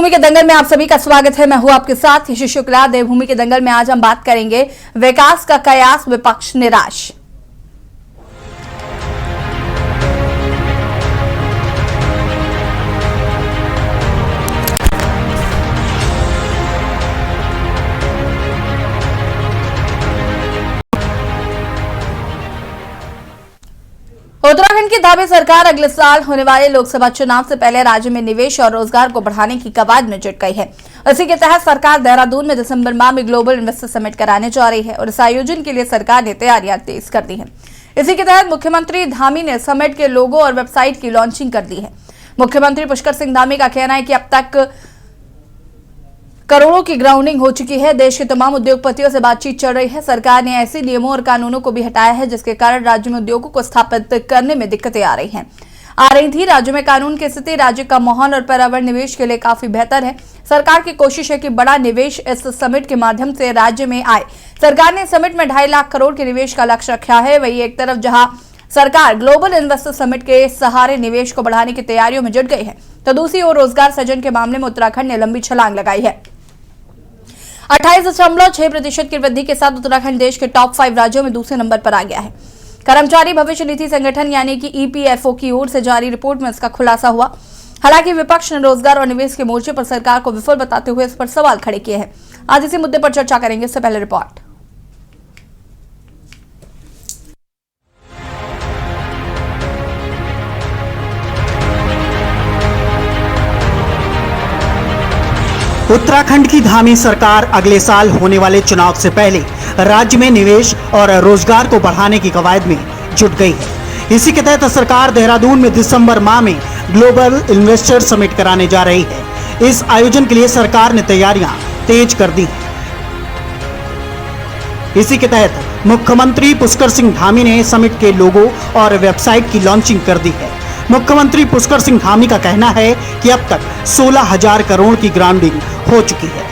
देवभूमि के दंगल में आप सभी का स्वागत है। मैं हूं आपके साथ यशी शुक्ला। देवभूमि के दंगल में आज हम बात करेंगे विकास का कयास, विपक्ष निराश। उत्तराखंड की दावे सरकार अगले साल होने वाले लोकसभा चुनाव से पहले राज्य में निवेश और रोजगार को बढ़ाने की कवायद में जुट गई है। इसी के तहत सरकार देहरादून में दिसंबर माह में ग्लोबल इन्वेस्टर समिट कराने जा रही है और इस आयोजन के लिए सरकार ने तैयारियां तेज कर दी है। इसी के तहत मुख्यमंत्री धामी ने समिट के लोगो और वेबसाइट की लॉन्चिंग कर दी है। मुख्यमंत्री पुष्कर सिंह धामी का कहना है कि अब तक करोड़ों की ग्राउंडिंग हो चुकी है। देश के तमाम उद्योगपतियों से बातचीत चल रही है। सरकार ने ऐसे नियमों और कानूनों को भी हटाया है जिसके कारण राज्य में उद्योगों को स्थापित करने में दिक्कतें आ रही थी। राज्य में कानून की स्थिति, राज्य का माहौल और पर्यावरण निवेश के लिए काफी बेहतर है। सरकार की कोशिश है कि बड़ा निवेश इस समिट के माध्यम से राज्य में आए। सरकार ने समिट में 2.5 लाख करोड़ के निवेश का लक्ष्य रखा है। वही एक तरफ जहां सरकार ग्लोबल इन्वेस्टर समिट के सहारे निवेश को बढ़ाने की तैयारियों में जुट गई है, तो दूसरी ओर रोजगार सृजन के मामले में उत्तराखंड ने लंबी छलांग लगाई है। 28.6% की वृद्धि के साथ उत्तराखंड देश के टॉप 5 राज्यों में दूसरे नंबर पर आ गया है। कर्मचारी भविष्य निधि संगठन यानी कि ईपीएफओ की ओर से जारी रिपोर्ट में इसका खुलासा हुआ। हालांकि विपक्ष ने रोजगार और निवेश के मोर्चे पर सरकार को विफल बताते हुए इस पर सवाल खड़े किए हैं। आज इसी मुद्दे पर चर्चा करेंगे। इससे पहले रिपोर्ट। उत्तराखंड की धामी सरकार अगले साल होने वाले चुनाव से पहले राज्य में निवेश और रोजगार को बढ़ाने की कवायद में जुट गई है। इसी के तहत सरकार देहरादून में दिसंबर माह में ग्लोबल इन्वेस्टर समिट कराने जा रही है। इस आयोजन के लिए सरकार ने तैयारियां तेज कर दी हैं। इसी के तहत मुख्यमंत्री पुष्कर सिंह धामी ने समिट के लोगो और वेबसाइट की लॉन्चिंग कर दी है। मुख्यमंत्री पुष्कर सिंह धामी का कहना है कि अब तक 16,000 करोड़ की ग्राउंडिंग हो चुकी है।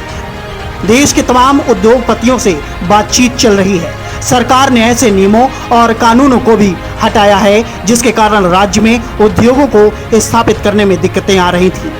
देश के तमाम उद्योगपतियों से बातचीत चल रही है। सरकार ने ऐसे नियमों और कानूनों को भी हटाया है जिसके कारण राज्य में उद्योगों को स्थापित करने में दिक्कतें आ रही थी।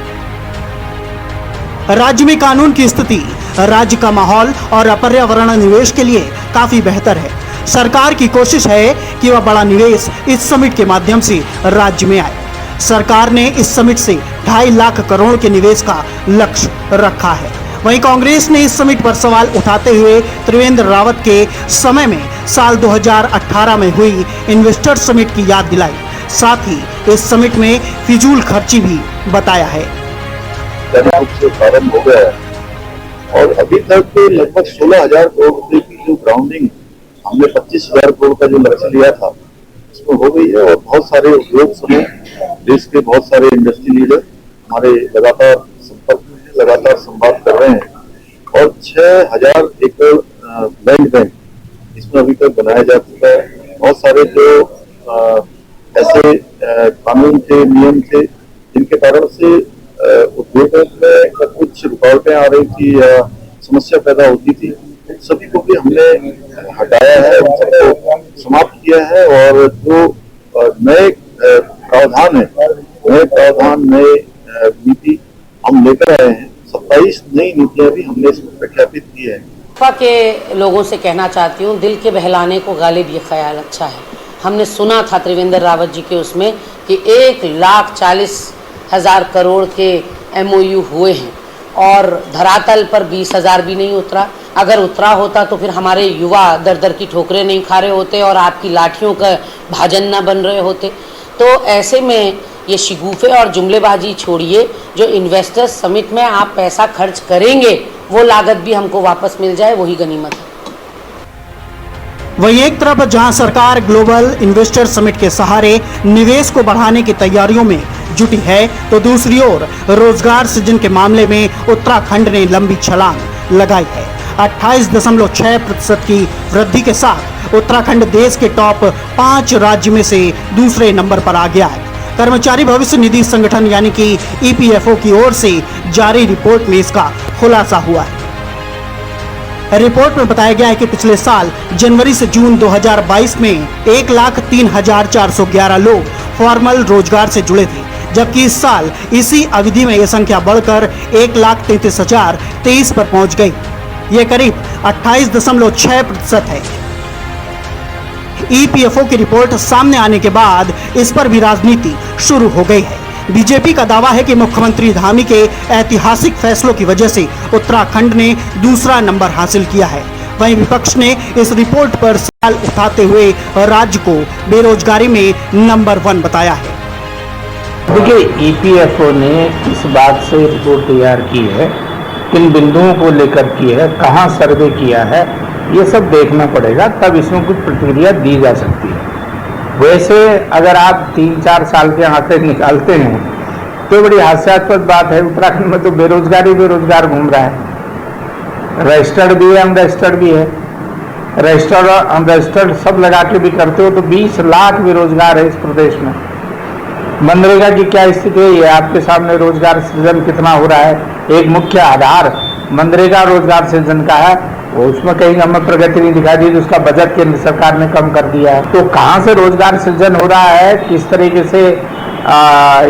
राज्य में कानून की स्थिति, राज्य का माहौल और पर्यावरण निवेश के लिए काफी बेहतर है। सरकार की कोशिश है कि वह बड़ा निवेश इस समिट के माध्यम से राज्य में आए। सरकार ने इस समिट से 2.5 लाख करोड़ के निवेश का लक्ष्य रखा है। वहीं कांग्रेस ने इस समिट पर सवाल उठाते हुए त्रिवेंद्र रावत के समय में साल 2018 में हुई इन्वेस्टर समिट की याद दिलाई। साथ ही इस समिट में फिजूल खर्ची भी बताया है। प्रारंभ हो गया है और अभी तक लगभग 16,000 करोड़ रुपए की जो ग्राउंडिंग हमने 25,000 करोड़ का जो लक्ष्य लिया था उसमें हो गई है। और बहुत सारे उद्योग समूह, देश के बहुत सारे इंडस्ट्री लीडर हमारे लगातार संपर्क में, लगातार संवाद कर रहे हैं। और 6,000 एकड़ लैंड बैंक इसमें अभी तक बनाया जा चुका है। बहुत सारे जो ऐसे कानून थे, नियम थे जिनके कारण से उद्योगों में कुछ रुकावटें आ रही थी या समस्या पैदा होती थी, सभी को भी हमने हटाया है, उन सबको समाप्त किया है। और जो नए प्रावधान है, नए प्रावधान, नए नीति हम लेकर आए हैं। 27 नई नीतियां भी हमने इसमें प्रख्यापित की है। के लोगों से कहना चाहती हूँ, दिल के बहलाने को गालिब ये ख्याल अच्छा है। हमने सुना था त्रिवेंद्र रावत जी के उसमें कि 1,40,000 करोड़ के MOU हुए हैं और धरातल पर 20,000 भी नहीं उतरा। अगर उतरा होता तो फिर हमारे युवा दर दर की ठोकरें नहीं खा रहे होते और आपकी लाठियों का भाजन न बन रहे होते। तो ऐसे में ये शिगुफे और जुमलेबाजी छोड़िए। जो इन्वेस्टर्स समिट में आप पैसा खर्च करेंगे वो लागत भी हमको वापस मिल जाए, वही गनीमत है। वहीं एक तरफ जहां सरकार ग्लोबल इन्वेस्टर समिट के सहारे निवेश को बढ़ाने की तैयारियों में जुटी है, तो दूसरी ओर रोजगार सृजन के मामले में उत्तराखंड ने लंबी छलांग लगाई है। 28.6% की वृद्धि के साथ उत्तराखंड देश के टॉप 5 राज्य में से दूसरे नंबर पर आ गया है। कर्मचारी भविष्य निधि संगठन यानी कि ईपीएफओ की ओर से जारी रिपोर्ट में इसका खुलासा हुआ है। रिपोर्ट में बताया गया है कि पिछले साल जनवरी से जून 2022 में 1,03,411 लोग फॉर्मल रोजगार से जुड़े थे, जबकि इस साल इसी अवधि में यह संख्या बढ़कर 1,33,023 पर पहुंच गई। ये करीब 28.6% है। ईपीएफओ की रिपोर्ट सामने आने के बाद इस पर भी राजनीति शुरू हो गई है। बीजेपी का दावा है कि मुख्यमंत्री धामी के ऐतिहासिक फैसलों की वजह से उत्तराखंड ने दूसरा नंबर हासिल किया है। वहीं विपक्ष ने इस रिपोर्ट पर सवाल उठाते हुए राज्य को बेरोजगारी में नंबर 1 बताया है। देखिए, ईपीएफओ ने इस बात से रिपोर्ट तैयार की है, किन बिंदुओं को लेकर की है, कहाँ सर्वे किया है, ये सब देखना पड़ेगा, तब इसमें कुछ प्रतिक्रिया दी जा सकती है। वैसे अगर आप 3-4 साल के आंकड़े निकालते हैं तो बड़ी हास्यास्पद बात है, उत्तराखंड में तो बेरोजगार घूम रहा है। रजिस्टर्ड भी है, अनरजिस्टर्ड भी है। रजिस्टर्ड अनरजिस्टर्ड सब लगा के भी करते हो तो 20 लाख बेरोजगार है इस प्रदेश में। मनरेगा की क्या स्थिति है, ये आपके सामने रोजगार सृजन कितना हो रहा है। एक मुख्य आधार मनरेगा रोजगार सृजन का है, उसमें कहीं हमें प्रगति नहीं दिखाई दी, तो उसका बजट केंद्र सरकार ने कम कर दिया है। तो कहाँ से रोजगार सृजन हो रहा है, किस तरीके से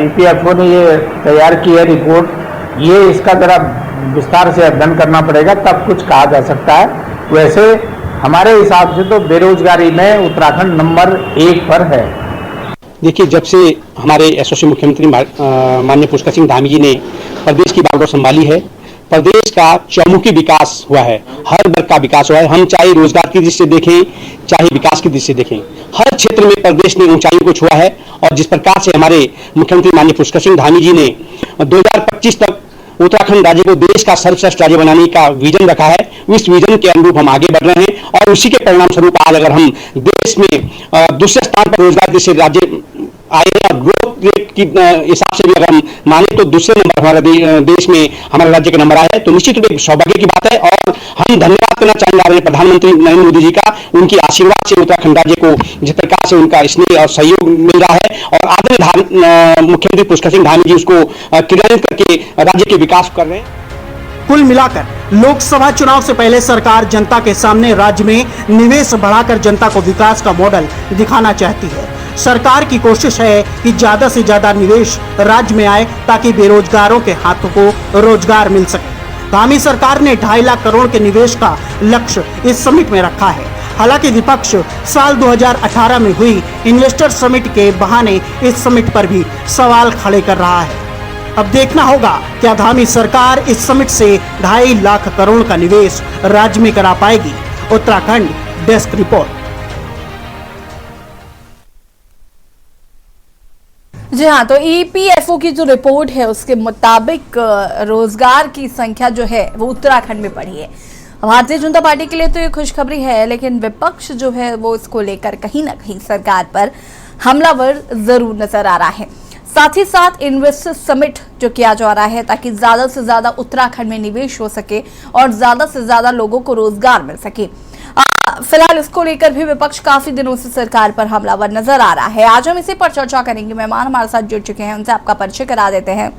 ईपीएफओ ने ये तैयार की है रिपोर्ट, ये इसका जरा विस्तार से अध्ययन करना पड़ेगा, तब कुछ कहा जा सकता है। वैसे हमारे हिसाब से तो बेरोजगारी में उत्तराखंड नंबर 1 पर है। देखिए, जब से हमारे यशस्वी मुख्यमंत्री माननीय पुष्कर सिंह धामी जी ने प्रदेश की बागडोर संभाली है, प्रदेश का चौमुखी विकास हुआ है, हर वर्ग का विकास हुआ है। हम चाहे रोजगार की दृष्टि से देखें, चाहे विकास की दृष्टि से देखें, हर क्षेत्र में प्रदेश ने ऊंचाइयों को छुआ है। और जिस प्रकार से हमारे मुख्यमंत्री माननीय पुष्कर सिंह धामी जी ने 2025 तक उत्तराखंड राज्य को देश का सर्वश्रेष्ठ राज्य बनाने का विजन रखा है, उस विजन के अनुरूप हम आगे बढ़ रहे हैं। और उसी के परिणाम स्वरूप आज अगर हम देश में दूसरे स्थान पर रोजगार से राज्य आए हैं और ग्रोथ रेट की हिसाब से भी अगर हम माने तो दूसरे नंबर हमारे देश में हमारे राज्य का नंबर आया है, तो निश्चित रूप से सौभाग्य की बात है। और हम धन्यवाद करना चाहेंगे प्रधानमंत्री नरेंद्र मोदी जी का, उनकी आशीर्वाद से उत्तराखंड राज्य को जिस प्रकार से उनका स्नेह और सहयोग मिल रहा है, और आदरणीय मुख्यमंत्री पुष्कर सिंह धामी जी उसको क्रियान्वित करके राज्य के विकास कर रहे हैं। कुल मिलाकर लोकसभा चुनाव से पहले सरकार जनता के सामने राज्य में निवेश बढ़ाकर जनता को विकास का मॉडल दिखाना चाहती है। सरकार की कोशिश है कि ज्यादा से ज्यादा निवेश राज्य में आए ताकि बेरोजगारों के हाथों को रोजगार मिल सके। धामी सरकार ने 2.5 लाख करोड़ के निवेश का लक्ष्य इस समिट में रखा है। हालांकि विपक्ष साल 2018 में हुई इन्वेस्टर समिट के बहाने इस समिट पर भी सवाल खड़े कर रहा है। अब देखना होगा क्या धामी सरकार इस समिट से 2.5 लाख करोड़ का निवेश राज्य में करा पाएगी। Uttarakhand desk report. जी हाँ, तो ईपीएफओ की जो रिपोर्ट है उसके मुताबिक रोजगार की संख्या जो है वो उत्तराखंड में बढ़ी है। भारतीय जनता पार्टी के लिए तो ये खुशखबरी है, लेकिन विपक्ष जो है वो इसको लेकर कहीं ना कहीं सरकार पर हमलावर जरूर नजर आ रहा है। साथ ही साथ इन्वेस्टर समिट जो किया जा रहा है ताकि ज्यादा से ज्यादा उत्तराखंड में निवेश हो सके और ज्यादा से ज्यादा लोगों को रोजगार मिल सके। फिलहाल इसको लेकर भी विपक्ष काफी दिनों से सरकार पर हमलावर नजर आ रहा है। आज हम इसी पर चर्चा करेंगे। मेहमान हमारे साथ जुड़ चुके हैं, उनसे आपका परिचय करा देते हैं।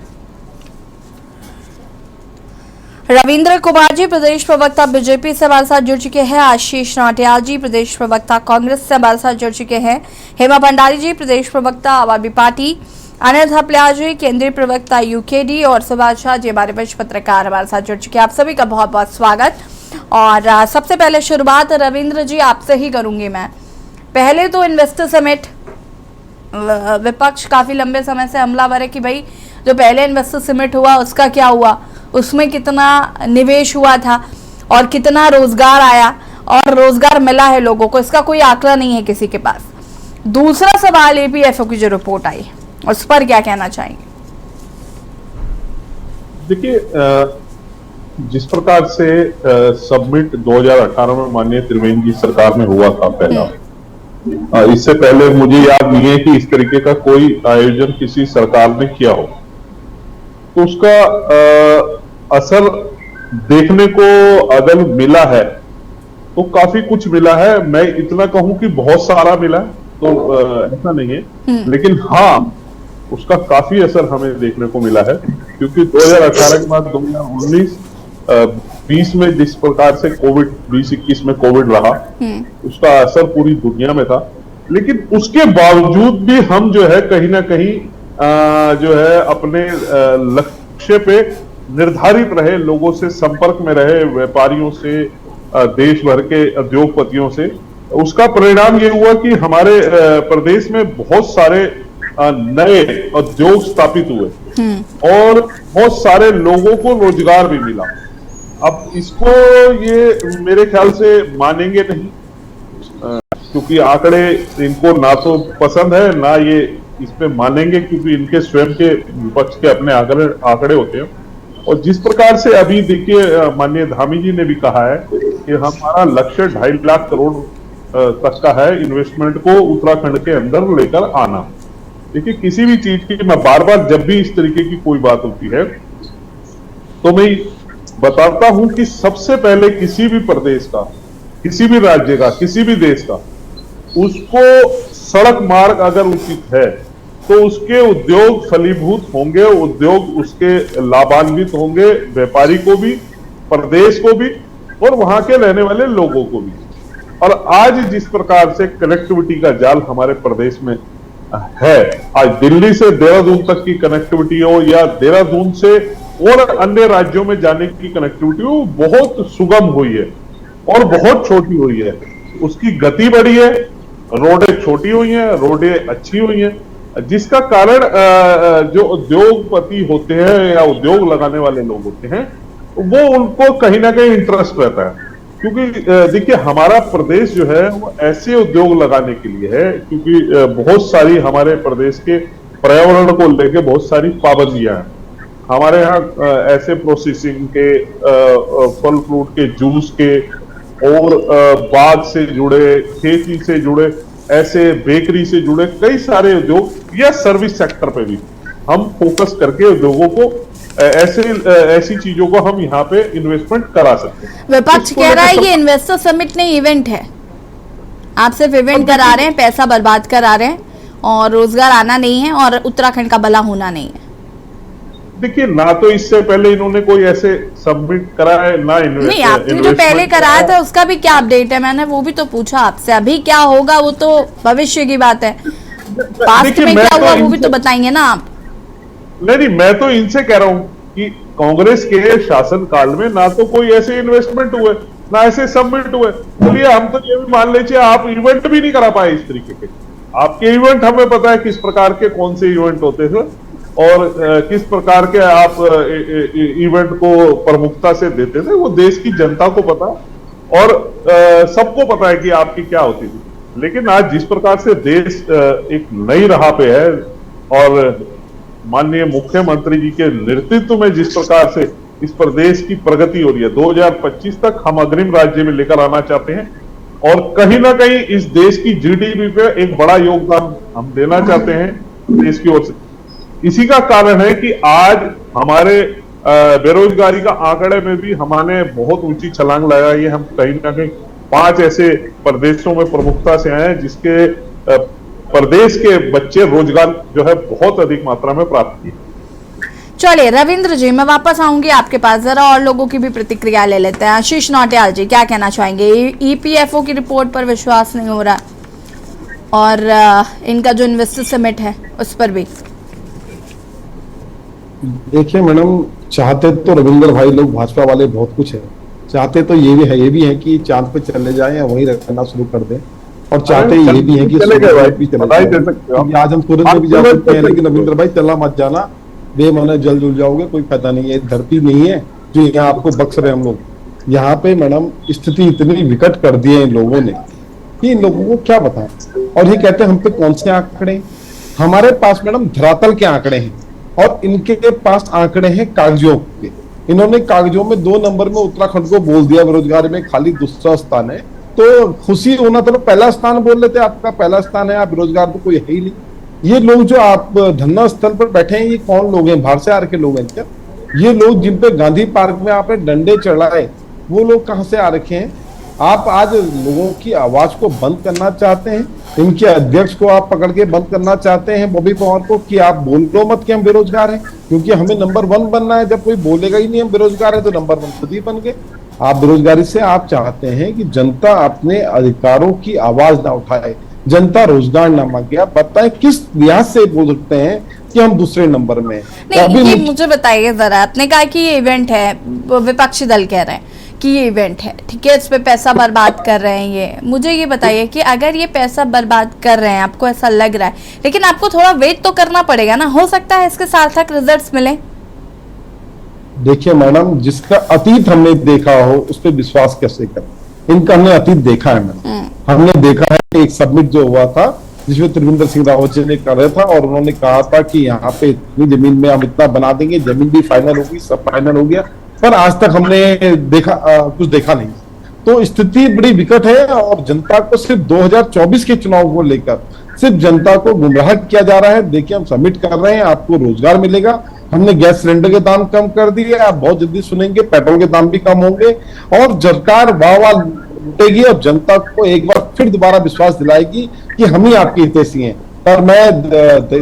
रविंद्र कुमार जी प्रदेश प्रवक्ता बीजेपी से हमारे साथ जुड़ चुके हैं। आशीष नाटियाल जी प्रदेश प्रवक्ता कांग्रेस से हमारे साथ जुड़ चुके हैं। हेमा भंडारी जी प्रदेश प्रवक्ता आम आदमी पार्टी। अनिल थपलिया जी केंद्रीय प्रवक्ता यूकेडी और सुभाष शाह जी हमारे वरिष्ठ पत्रकार हमारे साथ जुड़ चुके हैं। आप सभी का बहुत बहुत स्वागत। और सबसे पहले शुरुआत रविंद्र जी आपसे ही करूंगी मैं। पहले तो इन्वेस्टर समिट, विपक्ष काफी लंबे समय से हमलावर है कि भाई जो पहले इन्वेस्टर समिट हुआ उसका क्या हुआ, उसमें कितना निवेश हुआ था और कितना रोजगार आया और रोजगार मिला है लोगों को, इसका कोई आंकड़ा नहीं है किसी के पास। दूसरा सवाल ईपीएफओ की जो रिपोर्ट आई उस पर क्या कहना चाहेंगे? देखिए, जिस प्रकार से सबमिट 2018 में माननीय त्रिवेंद्र जी सरकार में हुआ था पहला, इससे पहले मुझे याद नहीं है कि इस तरीके का कोई आयोजन किसी सरकार ने किया हो, तो उसका असर देखने को अगर मिला है तो काफी कुछ मिला है। मैं इतना कहूं कि बहुत सारा मिला तो ऐसा नहीं है, लेकिन हाँ उसका काफी असर हमें देखने को मिला है, क्योंकि 2018 के बाद 2019-20 में जिस प्रकार से कोविड 2021 में कोविड रहा, उसका असर पूरी दुनिया में था। लेकिन उसके बावजूद भी हम जो है कहीं ना कहीं जो है अपने लक्ष्य पे निर्धारित रहे, लोगों से संपर्क में रहे, व्यापारियों से, देश भर के उद्योगपतियों से। उसका परिणाम ये हुआ कि हमारे प्रदेश में बहुत सारे नए उद्योग स्थापित हुए और बहुत सारे लोगों को रोजगार भी मिला। अब इसको ये मेरे ख्याल से मानेंगे नहीं, क्योंकि आंकड़े इनको ना तो पसंद है ना ये इस पे मानेंगे, क्योंकि इनके स्वयं के विपक्ष के अपने आंकड़े होते हैं। और जिस प्रकार से अभी देखिए माननीय धामी जी ने भी कहा है कि हमारा लक्ष्य 2.5 लाख करोड़ तक का है इन्वेस्टमेंट को उत्तराखंड के अंदर लेकर आना। देखिए किसी भी चीज की, मैं बार बार जब भी इस तरीके की कोई बात होती है तो मैं बताता हूं कि सबसे पहले किसी भी प्रदेश का, किसी भी राज्य का, किसी भी देश का, उसको सड़क मार्ग अगर उचित है तो उसके उद्योग फलीभूत होंगे, उद्योग उसके लाभान्वित होंगे, व्यापारी को भी, प्रदेश को भी और वहां के रहने वाले लोगों को भी। और आज जिस प्रकार से कनेक्टिविटी का जाल हमारे प्रदेश में है, आज दिल्ली से देहरादून तक की कनेक्टिविटी हो या देहरादून से और अन्य राज्यों में जाने की कनेक्टिविटी हो, बहुत सुगम हुई है और बहुत छोटी हुई है। उसकी गति बढ़ी है, रोडें छोटी हुई हैं, रोडें अच्छी हुई हैं, जिसका कारण जो उद्योगपति होते हैं या उद्योग लगाने वाले लोग होते हैं वो उनको कहीं ना कहीं इंटरेस्ट रहता है। क्योंकि देखिए हमारा प्रदेश जो है वो ऐसे उद्योग लगाने के लिए है, क्योंकि बहुत सारी हमारे प्रदेश के पर्यावरण को लेकर बहुत सारी पाबंदियां हैं। हमारे यहाँ ऐसे प्रोसेसिंग के, फल फ्रूट के जूस के और बाग से जुड़े, खेती से जुड़े, ऐसे बेकरी से जुड़े कई सारे उद्योग या सर्विस सेक्टर पे भी हम फोकस करके उद्योगों को ऐसी चीजों को हम यहाँ पे इन्वेस्टमेंट करा सकते हैं। विपक्ष कह रहा है ये इन्वेस्टर समिट नहीं इवेंट है, आप सिर्फ इवेंट करा रहे हैं, पैसा बर्बाद करा रहे हैं और रोजगार आना नहीं है और उत्तराखंड का भला होना नहीं है। देखिए ना तो इससे पहले इन्होंने कोई ऐसे सबमिट करा है ना नहीं, आपने जो पहले कराया था उसका भी क्या अपडेट है? मैंने वो भी तो पूछा आपसे। अभी क्या होगा वो तो भविष्य की बात है, पास्ट में क्या हुआ वो भी तो बताएंगे ना आप। नहीं, मैं तो इनसे कह रहा हूं कि कांग्रेस के शासन काल में ना तो कोई ऐसे इन्वेस्टमेंट हुए ना ऐसे सबमिट हुए। चलिए हम तो ये भी मान लीजिए आप इवेंट भी नहीं करा पाए इस तरीके के। आपके इवेंट हमें पता है किस प्रकार के, कौन से इवेंट होते थे और किस प्रकार के आप इवेंट को प्रमुखता से देते थे, वो देश की जनता को पता और सबको पता है कि आपकी क्या होती थी। लेकिन आज जिस प्रकार से देश एक नई राह पे है और माननीय मुख्यमंत्री जी के नेतृत्व में जिस प्रकार से इस प्रदेश की प्रगति हो रही है, 2025 तक हम अग्रिम राज्य में लेकर आना चाहते हैं और कहीं ना कहीं इस देश की जीडीपी पे एक बड़ा योगदान हम देना चाहते हैं देश की ओर से। इसी का कारण है कि आज हमारे बेरोजगारी का आंकड़े में भी हमने बहुत ऊंची छलांग लगाई है। हम कहीं ना कहीं 5 ऐसे प्रदेशों में प्रमुखता से आए हैं जिसके प्रदेश के बच्चे रोजगार जो है बहुत अधिक मात्रा में प्राप्त किए। चलिए रविंद्र जी, मैं वापस आऊंगी आपके पास, जरा और लोगों की भी प्रतिक्रिया ले लेते हैं। आशीष नौटियाल जी क्या कहना चाहेंगे? ईपीएफओ की रिपोर्ट पर विश्वास नहीं हो रहा और इनका जो इन्वेस्टर समिट है उस पर भी। देखिए मैडम, चाहते तो रविंद्र भाई लोग भाजपा वाले बहुत कुछ है, चाहते तो ये भी है कि चांद पे चले जाएं या वहीं रहना शुरू कर दें, और चाहते ये भी है कि भी चले जाए। आज हम तुरंत में भी जा सकते हैं, लेकिन रविंद्र भाई चलना मत जाना, बेमाने जल जुल जाओगे, कोई फायदा नहीं है। धरती नहीं है जो यहाँ आपको बख्श रहे हम लोग। यहाँ पे मैडम स्थिति इतनी विकट कर दी है इन लोगों ने कि इन लोगों को क्या बताएं। और ये कहते हैं हम पे कौन से आंकड़े? हमारे पास मैडम धरातल के आंकड़े हैं और इनके पास आंकड़े हैं कागजों के। इन्होंने कागजों में 2 नंबर में उत्तराखंड को बोल दिया बेरोजगारी में खाली दूसरा स्थान है, तो खुशी होना था, पहला स्थान बोल लेते, आपका पहला स्थान है, आप बेरोजगार तो कोई है ही नहीं। ये लोग जो आप धरना स्थल पर बैठे हैं ये कौन लोग हैं? बाहर से आ रखे लोग हैं क्या? ये लोग जिन पे गांधी पार्क में आपने डंडे चढ़ाए वो लोग कहां से आ रखे हैं? आप आज लोगों की आवाज को बंद करना चाहते हैं, इनके अध्यक्ष को आप पकड़ के बंद करना चाहते हैं बॉबी पवार को कि आप बोलो मत कि हम बेरोजगार हैं, क्योंकि हमें नंबर 1 बनना है। जब कोई बोलेगा ही नहीं हम बेरोजगार है तो नंबर 1 खुद ही बन गए। आप बेरोजगारी से आप चाहते हैं कि जनता अपने अधिकारों की आवाज ना उठाए, जनता रोजगार ना मांग गया। बताएं किस लिहाज से बोल सकते हैं कि हम दूसरे नंबर में हैं? नहीं, ये मुझे बताइए जरा, आपने कहा कि ये इवेंट है, विपक्षी दल कह रहे हैं कि ये इवेंट है, ठीक है, इस पे पैसा बर्बाद कर रहे हैं। ये मुझे ये बताइए कि अगर ये पैसा बर्बाद कर रहे हैं, आपको ऐसा लग रहा है, लेकिन आपको थोड़ा वेट तो करना पड़ेगा ना, हो सकता है इसके सार्थक रिजल्ट्स मिले। देखिए मैडम, जिसका अतीत हमने देखा हो उस पर विश्वास कैसे करें? इनका हमने अतीत देखा है मैडम। हमने देखा है कि एक सबमिट जो हुआ था जिसमें त्रिवेंद्र सिंह रावत जी ने कर रहा था और उन्होंने कहा था कि यहाँ पे इतनी जमीन में हम इतना बना देंगे, जमीन भी फाइनल होगी, सब फाइनल हो गया, पर आज तक हमने देखा कुछ देखा नहीं। तो स्थिति बड़ी विकट है और जनता को सिर्फ 2024 के चुनाव को लेकर सिर्फ जनता को गुमराह किया जा रहा है। देखिए हम सबमिट कर रहे हैं, आपको रोजगार मिलेगा, हमने गैस सिलेंडर के दाम कम कर दिए, आप बहुत जल्दी सुनेंगे पेट्रोल के दाम भी कम होंगे और सरकार वाह वाह लुटेगी और जनता को एक बार फिर दोबारा विश्वास दिलाएगी कि हम ही आपके हितैषी हैं। पर मैं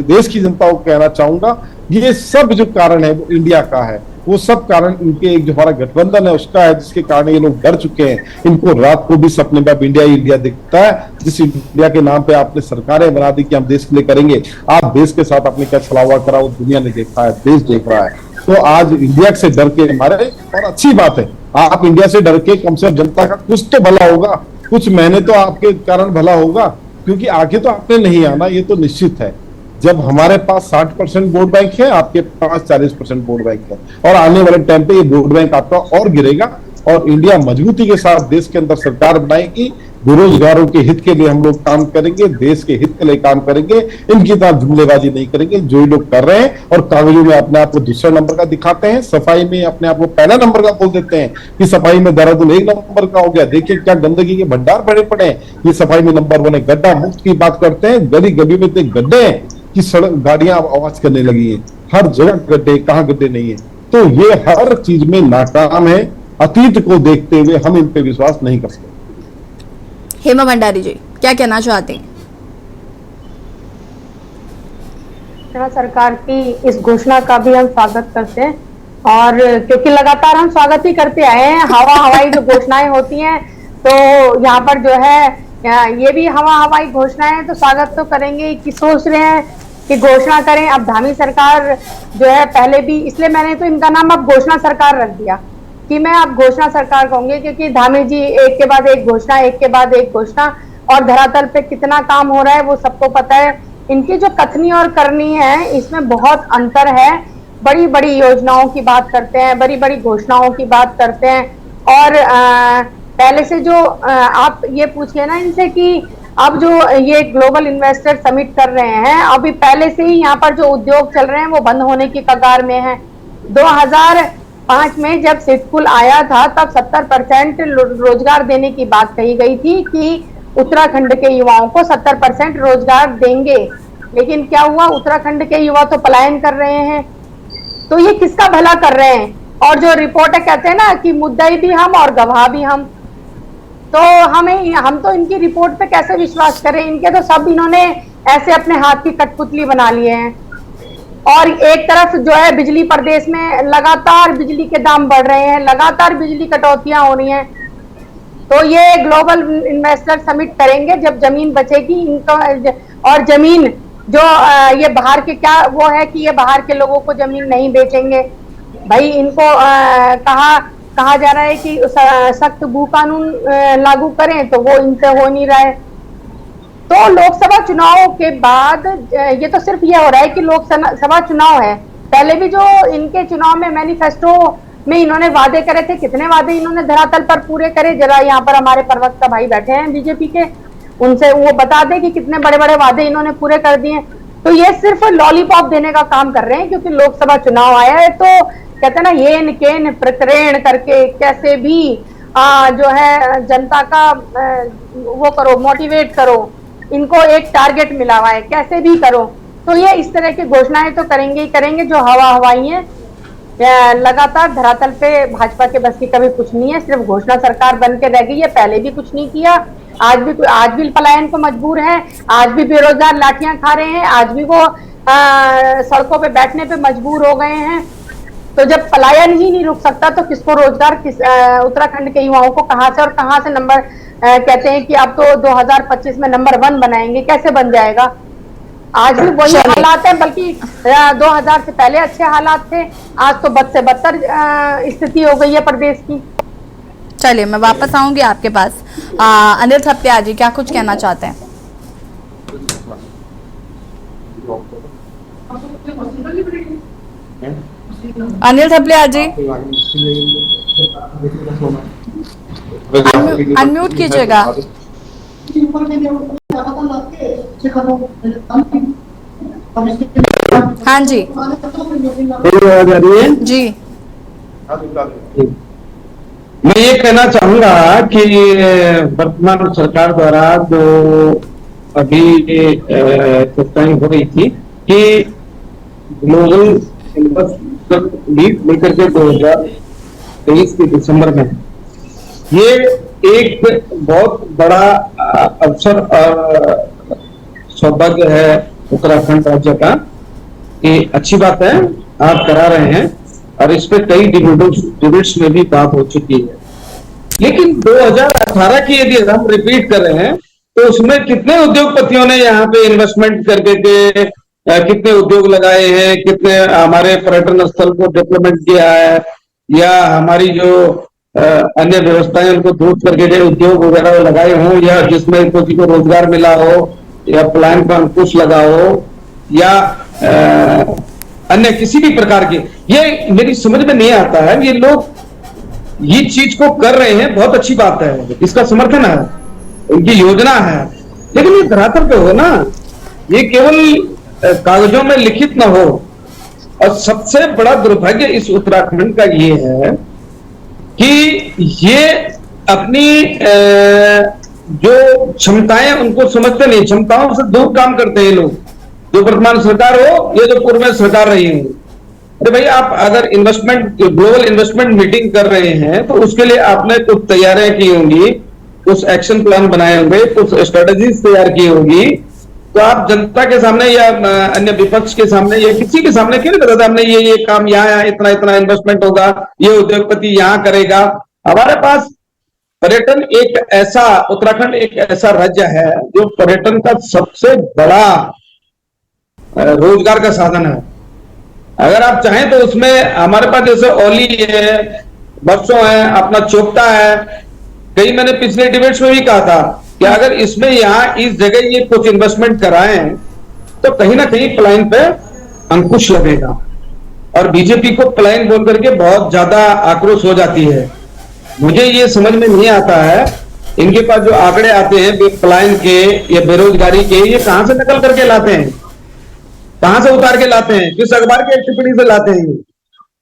देश की जनता को कहना चाहूंगा, ये सब जो कारण है वो इंडिया का है, वो सब कारण इनके एक जो हमारा गठबंधन है उसका है, जिसके कारण ये लोग डर चुके हैं। इनको रात को भी सपने में इंडिया ही इंडिया दिखता है, जिस इंडिया के नाम पे आपने सरकारें बना दी कि हम देश के लिए करेंगे। आप देश के साथ आपने क्या छलावा करा वो दुनिया ने देखा है, देश देख रहा है। तो आज इंडिया से डर के हमारे, और अच्छी बात है आप इंडिया से डर के, कम से कम जनता का कुछ तो भला होगा, कुछ महीने तो आपके कारण भला होगा, क्योंकि आगे तो आपने नहीं आना, ये तो निश्चित है। जब हमारे पास 60% वोट बैंक है, आपके पास 40% वोट बैंक है और आने वाले टाइम पे ये वोट बैंक आपका और गिरेगा और इंडिया मजबूती के साथ देश के अंदर सरकार बनाएगी। बेरोजगारों के हित के लिए हम लोग काम करेंगे, देश के हित के लिए काम करेंगे, इनकी तरह जुमलेबाजी नहीं करेंगे जो ये लोग कर रहे हैं और कागजों में अपने आप को दूसरा नंबर का दिखाते हैं, सफाई में अपने आप को पहला नंबर का बोल देते हैं कि सफाई में देहरादून 1 नंबर का हो गया। देखिए क्या गंदगी के भंडार भरे पड़े हैं, ये सफाई में नंबर 1 है। गड्ढा मुक्त की बात करते हैं, गली गली में इतने गड्ढे हैं कि सड़क गाड़ियां आवाज करने लगी है, हर जगह गड्ढे, कहां गड्ढे नहीं है। तो ये हर चीज में नाकाम है। अतीत को देखते हुए हम इन पे विश्वास नहीं कर सकते। हेमा भंडारी जी क्या कहना चाहते हैं? सरकार की इस घोषणा का भी हम स्वागत करते हैं और क्योंकि लगातार हम स्वागत ही करते आए हैं। हवाई जो घोषणाएं होती हैं तो यहाँ पर जो है ये भी हवाई घोषणाएं, तो स्वागत तो करेंगे कि सोच रहे हैं कि घोषणा करें। अब धामी सरकार जो है पहले भी, इसलिए मैंने तो इनका नाम अब घोषणा सरकार रख दिया कि मैं अब घोषणा सरकार कहूंगी, क्योंकि धामी जी एक के बाद एक घोषणा, एक के बाद एक घोषणा, और धरातल पे कितना काम हो रहा है वो सबको पता है। इनकी जो कथनी और करनी है इसमें बहुत अंतर है। बड़ी बड़ी योजनाओं की बात करते हैं, बड़ी बड़ी घोषणाओं की बात करते हैं और पहले से जो आप ये पूछिए ना इनसे कि अब जो ये ग्लोबल इन्वेस्टर समिट कर रहे हैं, अभी पहले से ही यहाँ पर जो उद्योग चल रहे हैं वो बंद होने की कगार में है। 2005 में जब सिडकुल आया था तब 70% रोजगार देने की बात कही गई थी कि उत्तराखंड के युवाओं को 70% रोजगार देंगे, लेकिन क्या हुआ, उत्तराखंड के युवा तो पलायन कर रहे हैं। तो ये किसका भला कर रहे हैं? और जो रिपोर्ट है कहते हैं ना कि मुद्दाई भी हम और गवाह भी हम, तो हम तो इनकी रिपोर्ट पे कैसे विश्वास करें? इनके तो सब इन्होंने ऐसे अपने हाथ की कठपुतली बना लिए हैं। और एक तरफ जो है बिजली प्रदेश में लगातार बिजली के दाम बढ़ रहे हैं, लगातार बिजली कटौतियां हो रही हैं। तो ये ग्लोबल इन्वेस्टर समिट करेंगे जब जमीन बचेगी इनको, और जमीन जो ये बाहर के क्या वो है कि ये बाहर के लोगों को जमीन नहीं बेचेंगे। भाई इनको कहा जा रहा है कि सख्त भू कानून लागू करें, तो वो इनसे हो नहीं रहा है। तो लोकसभा चुनाव के बाद ये तो सिर्फ ये हो रहा है कि लोकसभा चुनाव है, पहले भी जो इनके चुनाव में मैनिफेस्टो में इन्होंने वादे करे थे, कितने वादे इन्होंने धरातल पर पूरे करे? जरा यहाँ पर हमारे प्रवक्ता भाई बैठे हैं बीजेपी के, उनसे वो बता दे कि कितने बड़े बड़े वादे इन्होंने पूरे कर दिए। तो ये सिर्फ लॉलीपॉप देने का काम कर रहे हैं, क्योंकि लोकसभा चुनाव आया है। तो कहते हैं ना, येन केन प्रकरण करके कैसे भी जो है जनता का वो करो, मोटिवेट करो, इनको एक टारगेट मिला हुआ है, कैसे भी करो। तो ये इस तरह की घोषणाएं तो करेंगे ही करेंगे जो हवाई हैं। लगातार धरातल पे भाजपा के बस की कभी कुछ नहीं है, सिर्फ घोषणा सरकार बन के रह गई है, पहले भी कुछ नहीं किया। आज भी पलायन को मजबूर है, आज भी बेरोजगार लाठियां खा रहे हैं, आज भी वो सड़कों पे बैठने पे मजबूर हो गए हैं। तो जब पलायन ही नहीं रुक सकता तो किसको रोजगार, उत्तराखंड के युवाओं को कहां से और कहां से कहते हैं कि अब तो 2025 में नंबर 1 बनाएंगे, कैसे बन जाएगा? आज भी वही हालात है, बल्कि 2000 से पहले अच्छे हालात थे, आज तो बद से बदतर स्थिति हो गई है प्रदेश की। चलिए, मैं वापस आऊंगी आपके पास। अनिल थपलिया जी, क्या कुछ कहना चाहते हैं? अनिल थपलिया जी, अनम्यूट कीजिएगा। हाँ जी जी, मैं ये कहना चाहूंगा कि वर्तमान सरकार द्वारा जो अभी चर्चाएं हो रही थी कि ग्लोबल इन्वेस्टर मीट लेकर के 2023 के दिसंबर में, ये एक बहुत बड़ा अवसर और सौभाग्य है उत्तराखंड राज्य का। कि अच्छी बात है आप करा रहे हैं और इस पे कई डिबेट्स में भी बात हो चुकी है, लेकिन 2018 की यदि हम रिपीट कर रहे हैं तो उसमें कितने उद्योगपतियों ने यहाँ पे इन्वेस्टमेंट करके के कितने उद्योग लगाए हैं, कितने हमारे पर्यटन स्थल को डेवलपमेंट किया है, या हमारी जो अन्य व्यवस्थाएं उनको दूर करके जो उद्योग वगैरह लगाए हों, या जिसमें किसी को रोजगार मिला हो, या प्लान पर अंकुश लगा हो, या अन्य किसी भी प्रकार के, ये मेरी समझ में नहीं आता है। ये लोग ये चीज को कर रहे हैं, बहुत अच्छी बात है, इसका समर्थन है, उनकी योजना है, लेकिन ये धरातल पे हो ना, ये केवल कागजों में लिखित ना हो। और सबसे बड़ा दुर्भाग्य इस उत्तराखंड का ये है कि ये अपनी जो क्षमताएं उनको समझते नहीं, क्षमताओं से दूर काम करते हैं लोग, जो वर्तमान सरकार हो या जो पूर्व में सरकार रही है। अरे भाई, आप अगर इन्वेस्टमेंट ग्लोबल इन्वेस्टमेंट मीटिंग कर रहे हैं तो उसके लिए आपने कुछ तैयारियां की होंगी, कुछ एक्शन प्लान बनाए होंगे, कुछ स्ट्रेटेजीज तैयार की होगी, तो आप जनता के सामने या अन्य विपक्ष के सामने या किसी के सामने क्यों नहीं बताते हमने ये काम यहाँ इतना इतना इन्वेस्टमेंट होगा, ये उद्योगपति यहाँ करेगा। हमारे पास पर्यटन एक ऐसा, उत्तराखंड एक ऐसा राज्य है जो पर्यटन का सबसे बड़ा रोजगार का साधन है। अगर आप चाहें तो उसमें हमारे पास जैसे ओली है, बरसों है, अपना चोपता है, कई मैंने पिछले डिबेट्स में भी कहा था कि अगर इसमें यहाँ इस जगह ये कुछ इन्वेस्टमेंट कराएं तो कहीं ना कहीं पलायन पे अंकुश लगेगा। और बीजेपी को पलायन बोल करके बहुत ज्यादा आक्रोश हो जाती है। मुझे ये समझ में नहीं आता है, इनके पास जो आंकड़े आते हैं पलायन के या बेरोजगारी के, ये कहां से नकल करके लाते हैं, कहां से उतार के लाते हैं, किस अखबार की टिप्पणी से लाते हैं?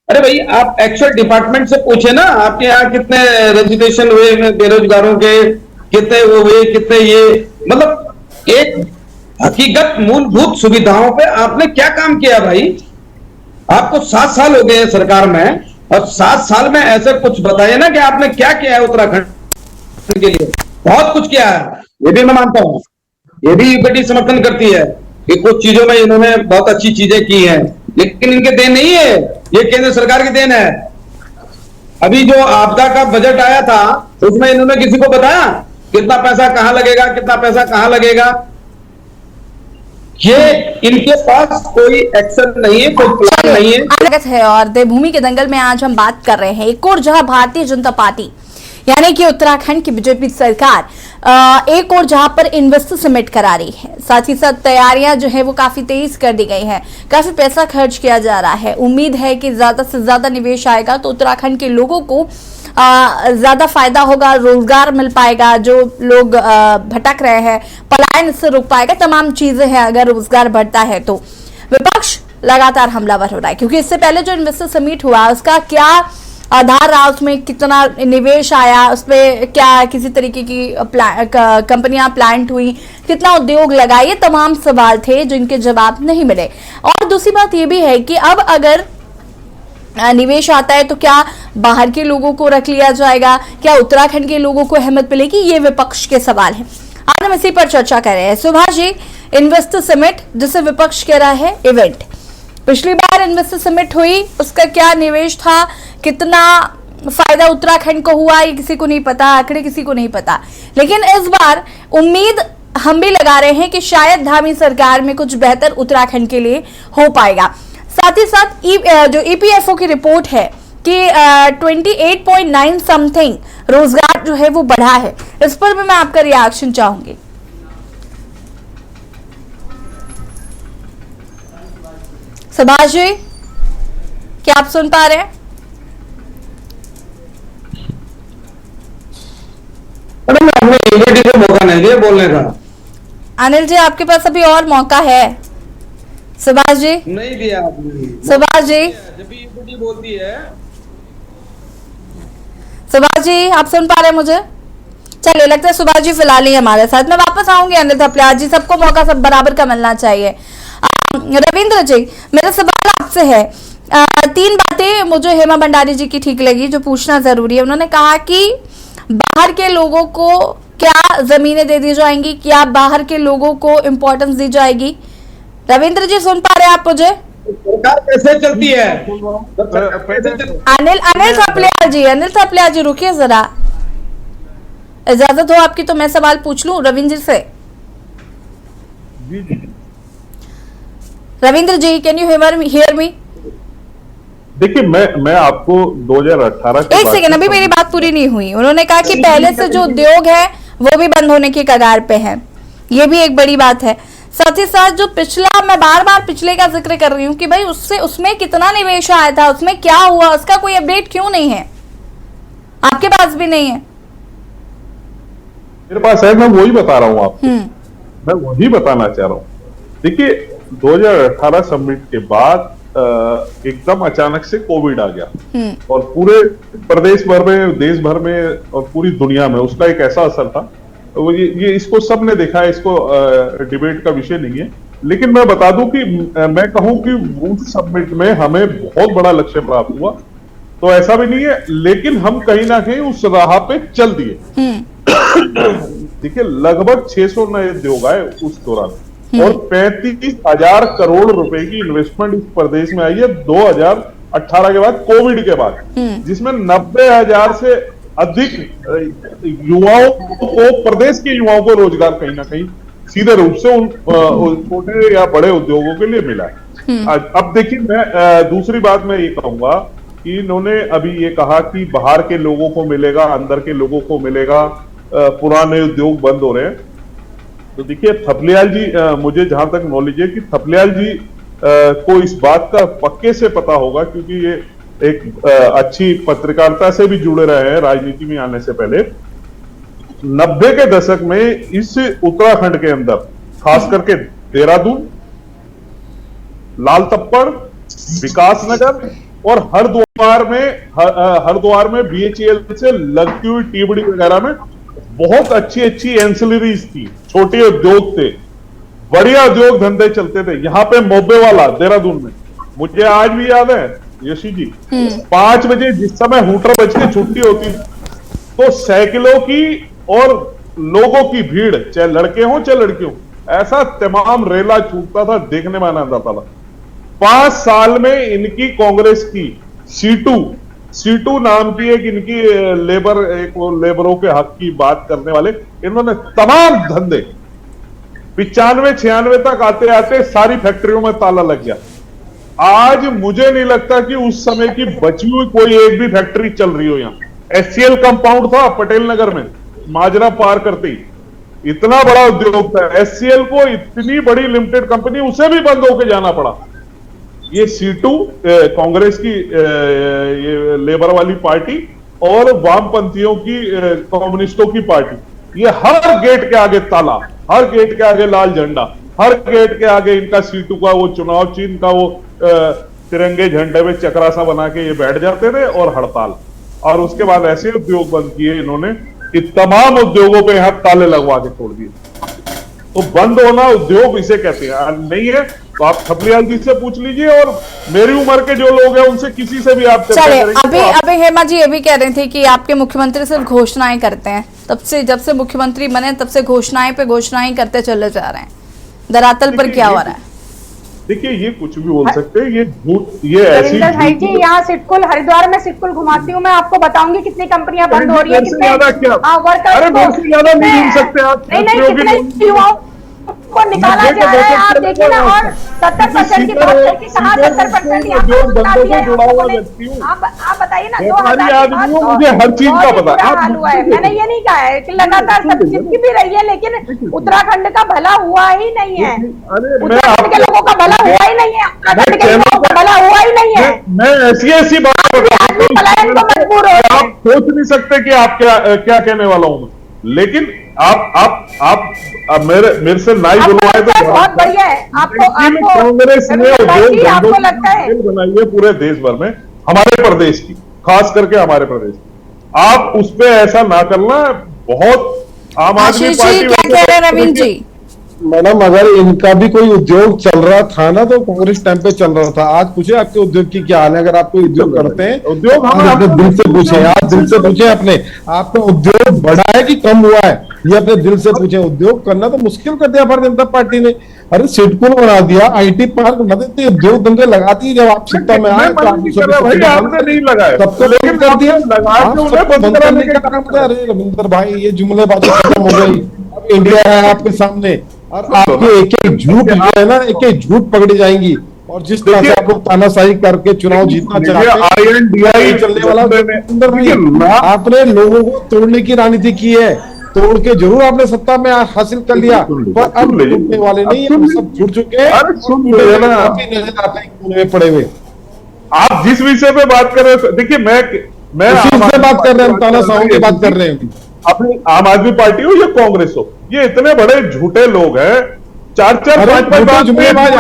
अरे भाई, आप एक्चुअल डिपार्टमेंट से पूछे ना, आपके यहाँ कितने रजिस्ट्रेशन हुए बेरोजगारों के, कितने वो हुए, कितने ये, मतलब एक हकीकत मूलभूत सुविधाओं पे आपने क्या काम किया भाई? आपको 7 साल हो गए हैं सरकार में, और 7 साल में ऐसे कुछ बताइए ना कि आपने क्या किया है उत्तराखंड के लिए। बहुत कुछ किया है, ये भी मैं मानता हूं, ये भी यूपीटी समर्थन करती है कि कुछ चीजों में इन्होंने बहुत अच्छी चीजें की हैं, लेकिन इनके देन नहीं है, ये केंद्र सरकार की देन है। अभी जो आपदा का बजट आया था उसमें इन्होंने किसी को बताया कितना पैसा कहां लगेगा, कितना पैसा कहां लगेगा? ये इनके पास कोई एक्शन नहीं है, कोई प्लान नहीं है। स्वागत है। और देवभूमि के दंगल में आज हम बात कर रहे हैं एक और जहां भारतीय जनता पार्टी यानी कि उत्तराखंड की बीजेपी सरकार एक और जहां पर इन्वेस्टर समिट करा रही है, साथ ही साथ तैयारियां जो है वो काफी तेज कर दी गई हैं, काफी पैसा खर्च किया जा रहा है। उम्मीद है कि ज्यादा से ज्यादा निवेश आएगा तो उत्तराखंड के लोगों को ज्यादा फायदा होगा, रोजगार मिल पाएगा, जो लोग भटक रहे हैं पलायन इससे रुक पाएगा, तमाम चीजें हैं। अगर रोजगार बढ़ता है तो विपक्ष लगातार हमलावर हो रहा है, क्योंकि इससे पहले जो इन्वेस्टर समिट हुआ उसका क्या आधार रहा, उसमें कितना निवेश आया, उसमें क्या किसी तरीके की कंपनियां प्लांट हुई, कितना उद्योग लगा, ये तमाम सवाल थे जिनके जवाब नहीं मिले। और दूसरी बात ये भी है कि अब अगर निवेश आता है तो क्या बाहर के लोगों को रख लिया जाएगा, क्या उत्तराखंड के लोगों को अहमियत मिलेगी, ये विपक्ष के सवाल है। आज हम इसी पर चर्चा कर रहे हैं। सुभाष जी, इन्वेस्टर समिट जिसे विपक्ष कह रहा है इवेंट, पिछली बार इन्वेस्टर समिट हुई, उसका क्या निवेश था, कितना फायदा उत्तराखंड को हुआ, ये किसी को नहीं पता, आंकड़े किसी को नहीं पता। लेकिन इस बार उम्मीद हम भी लगा रहे हैं कि शायद धामी सरकार में कुछ बेहतर उत्तराखंड के लिए हो पाएगा। साथ ही साथ जो ईपीएफओ की रिपोर्ट है कि 28.9 समथिंग रोजगार जो है वो बढ़ा है, इस पर भी मैं आपका रिएक्शन चाहूंगी। सुभाष जी, क्या आप सुन पा रहे हैं? आपने यूनिटी को मौका नहीं दिया बोलने का। अनिल जी, आपके पास अभी और मौका है। सुभाष जी नहीं दिया आपने। सुभाष जी, जब भी यूनिटी बोलती है। सुभाष जी, आप सुन पा रहे हैं मुझे? चलिए, लगता है सुभाष जी फिलहाल ही हमारे साथ। मैं वापस आऊंगी अनिल थपलियाल जी, सबको मौका सब बराबर का मिलना चाहिए। रविंद्र जी, मेरा सवाल आपसे है, 3 बातें मुझे हेमा भंडारी जी की ठीक लगी जो पूछना जरूरी है। उन्होंने कहा कि बाहर के लोगों को क्या जमीनें दे दी जाएंगी, क्या बाहर के लोगों को इंपॉर्टेंस दी जाएगी? रविंद्र जी, सुन पा रहे हैं आप मुझे? सरकार कैसे चलती है? अनिल थपलियाल जी रुकिए जरा, इजाजत हो आपकी तो मैं सवाल पूछ लूं रविंद्र जी से। रविंद्र जी, कैन यू हियर मी? देखिए, मैं आपको 2018 एक सेकेंड, अभी मेरी बात पूरी नहीं हुई। उन्होंने कहा कि पहले से जो उद्योग है वो भी बंद होने की कगार पे है, ये भी एक बड़ी बात है। साथ ही साथ जो पिछला, मैं बार बार पिछले का जिक्र कर रही हूँ कि भाई उसमें कितना निवेश आया था, उसमें क्या हुआ, उसका कोई अपडेट क्यों नहीं है? आपके पास भी नहीं है? मेरे पास है, मैं वही बता रहा हूँ आपको। मैं वही बताना चाह रहा हूँ। देखिए, 2018 समिट के बाद एकदम अचानक से कोविड आ गया और पूरे प्रदेश भर में, देश भर में और पूरी दुनिया में उसका एक ऐसा असर था। वो ये इसको सबने देखा है, इसको डिबेट का विषय नहीं है। लेकिन मैं बता दूं कि मैं कहूं कि उस समिट में हमें बहुत बड़ा लक्ष्य प्राप्त हुआ, तो ऐसा भी नहीं है, लेकिन हम कहीं ना कहीं उस राह पे चल दिए। देखिए, लगभग 600 नए उद्योग आए उस दौरान और 35,000 करोड़ रुपए की इन्वेस्टमेंट इस प्रदेश में आई है 2018 के बाद, कोविड के बाद, जिसमें 90,000 से अधिक युवाओं को, प्रदेश के युवाओं को रोजगार कहीं ना कहीं सीधे रूप से उन छोटे या बड़े उद्योगों के लिए मिला है। अब देखिए, मैं दूसरी बात मैं ये कहूंगा कि इन्होंने अभी ये कहा कि बाहर के लोगों को मिलेगा, अंदर के लोगों को मिलेगा, पुराने उद्योग बंद हो रहे हैं। तो देखिए, थपलियाल जी, मुझे जहां तक नॉलेज है कि थपलियाल जी को इस बात का पक्के से पता होगा, क्योंकि ये एक अच्छी पत्रकारिता से भी जुड़े रहे हैं राजनीति में आने से पहले। 90 के दशक में इस उत्तराखंड के अंदर, खास करके देहरादून, लाल तप्पड़, विकासनगर और हरिद्वार में बीएचईएल से लगती हुई टीबड़ी वगैरह में बहुत अच्छी अच्छी एंसिलरीज थी, छोटे उद्योग थे, बढ़िया उद्योग धंधे चलते थे। यहाँ पे मोबे वाला देहरादून में, मुझे आज भी याद है यशी जी, 5 बजे जिस समय हूटर बज के छुट्टी होती तो साइकिलों की और लोगों की भीड़, चाहे लड़के हों चाहे लड़कियों, ऐसा तमाम रेला छूटता था, देखने में आनंद आता था। 5 साल में इनकी कांग्रेस की सीटू नाम की एक इनकी लेबरों के हक की बात करने वाले, इन्होंने तमाम धंधे 95-96 तक आते आते सारी फैक्ट्रियों में ताला लग गया। आज मुझे नहीं लगता कि उस समय की बची हुई कोई एक भी फैक्ट्री चल रही हो। यहाँ एचसीएल कंपाउंड था पटेल नगर में, माजरा पार करते ही, इतना बड़ा उद्योग था। एचसीएल को इतनी बड़ी लिमिटेड कंपनी, उसे भी बंद होकर जाना पड़ा। ये सीटू कांग्रेस की ये लेबर वाली पार्टी और वामपंथियों की, कम्युनिस्टों की पार्टी, ये हर गेट के आगे ताला, हर गेट के आगे लाल झंडा, हर गेट के आगे इनका सीटू का वो चुनाव चिन्ह का वो तिरंगे झंडे में चक्रा सा बना के ये बैठ जाते थे और हड़ताल। और उसके बाद ऐसे उद्योग बंद किए इन्होंने कि तमाम उद्योगों पे यहां ताले लगवा के छोड़ दिए। तो बंद होना उद्योग इसे कहते हैं। नहीं है तो आप थपलियाल जी से पूछ लीजिए, और मेरी उम्र के जो लोग हैं उनसे किसी से भी आप चले। अभी हेमा जी ये भी कह रहे थे कि आपके मुख्यमंत्री सिर्फ घोषणाएं करते हैं, जब से मुख्यमंत्री बने तब से घोषणाएं पे घोषणाएं करते चले जा रहे हैं, धरातल पर क्या हो रहा है? देखिए ये कुछ भी बोल सकते हैं, ये झूठ, ये ऐसी रविंदर भाई जी, यहाँ सिटकुल हरिद्वार में सिटकुल घुमाती हूँ मैं, आपको बताऊंगी कितनी कंपनियां बंद हो रही है, कितने वर्कर्स अरे मेरे से ज्यादा नहीं गिन सकते आप। नहीं कितने युवाओं को निकाला जा रहा है, आप देखिए ना। और 70% की बात करके कहा 70% आप बताइए ना। 2000 मुझे हर चीज का पता हाल हुआ है। मैंने ये नहीं कहा है कि लगातार सब चिपकी भी रही है, लेकिन उत्तराखंड का भला हुआ ही नहीं है, उत्तराखंड के लोगों का भला हुआ ही नहीं है, उत्तराखंड के लोगों का भला हुआ ही नहीं है। मैं ऐसी बात आदमी पलायन को मजबूर हो रहे हैं। आप सोच नहीं सकते कि आप क्या कहने वाला हूं मैं, लेकिन आप मेरे से नहीं बुलवाए तो बहुत बढ़िया है। आपको कांग्रेस ने आपको लगता है बनाई है पूरे देश भर में, हमारे प्रदेश की, खास करके हमारे प्रदेश की। आप उस पे ऐसा ना करना, बहुत आम आदमी आशीष जी पार्टी क्या कह रहे हैं रविंद्र जी? मैडम अगर इनका भी कोई उद्योग चल रहा था ना तो कांग्रेस टाइम पे चल रहा था। आज पूछे आपके उद्योग की क्या हाल है, अगर आप कोई उद्योग करते हैं उद्योग हम अपने दिल से पूछे, आज दिल से पूछे अपने, आपका उद्योग बढ़ा है कि कम हुआ है, ये अपने दिल से पूछे। उद्योग करना तो मुश्किल कर दिया भारतीय जनता पार्टी ने। अरे सिडकुल बना दिया, IT पार्क बना देते, उद्योग धंधे लगाती है। जब आप सत्ता में आए तो आपने नहीं लगाया, सबको लेकिन कर दिया, सबको बंद करने का काम था। अरे रविंदर भाई ये जुमलेबाजी खत्म हो गई, अब इंडिया है आपके सामने और आपके एक झूठ जो है ना, एक झूठ पकड़ी जाएंगी। और जिस तरह से आप लोग तानाशाही करके चुनाव जीतना चाहते हैं, चलने वाला रविंदर भाई, आपने लोगों को तोड़ने की रणनीति की है, तोड़ के जरूर आपने सत्ता में हासिल कर लिया, पर अब टूटने वाले नहीं, हम सब जुड़ चुके हैं, नजर आते हैं कोने में पड़े हुए। आप जिस विषय पे बात कर रहे हो, देखिए मैं उसी से बात कर रहे हैं, हम तानाशाहों की बात कर रहे हैं। अपनी आम आदमी पार्टी हो या कांग्रेस हो, ये इतने बड़े झूठे लोग हैं, 4-4 5-5 जुमलेबाज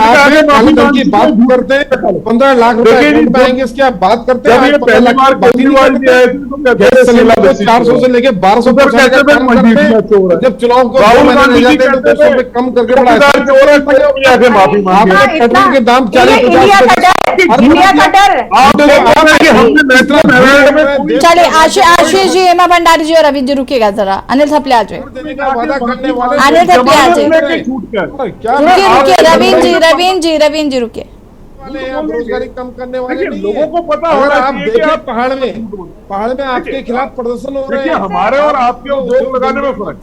की बात करते हैं, 15 लाख रुपए पाएंगे, इसकी आप बात करते हैं। 400 से लेके 1200 जब चुनाव को कम करके माफी आपने पेट्रोल के दाम 40-50 चलिए आशीष जी, हेमा भंडारी जी और रविंद्र जी रुकिएगा जरा। अनिल थपलियाल जी, अनिल थपलियाल जी रुकिए, रविंद्र जी रुकिए। बेरोजगारी कम करने वाले नहीं लोगों को पता अगर होना आप चाहिए देखें कि पहाड़ में आपके खिलाफ प्रदर्शन हो रहे देखिए, हैं। हमारे और आपके उद्योग लगाने में फर्क,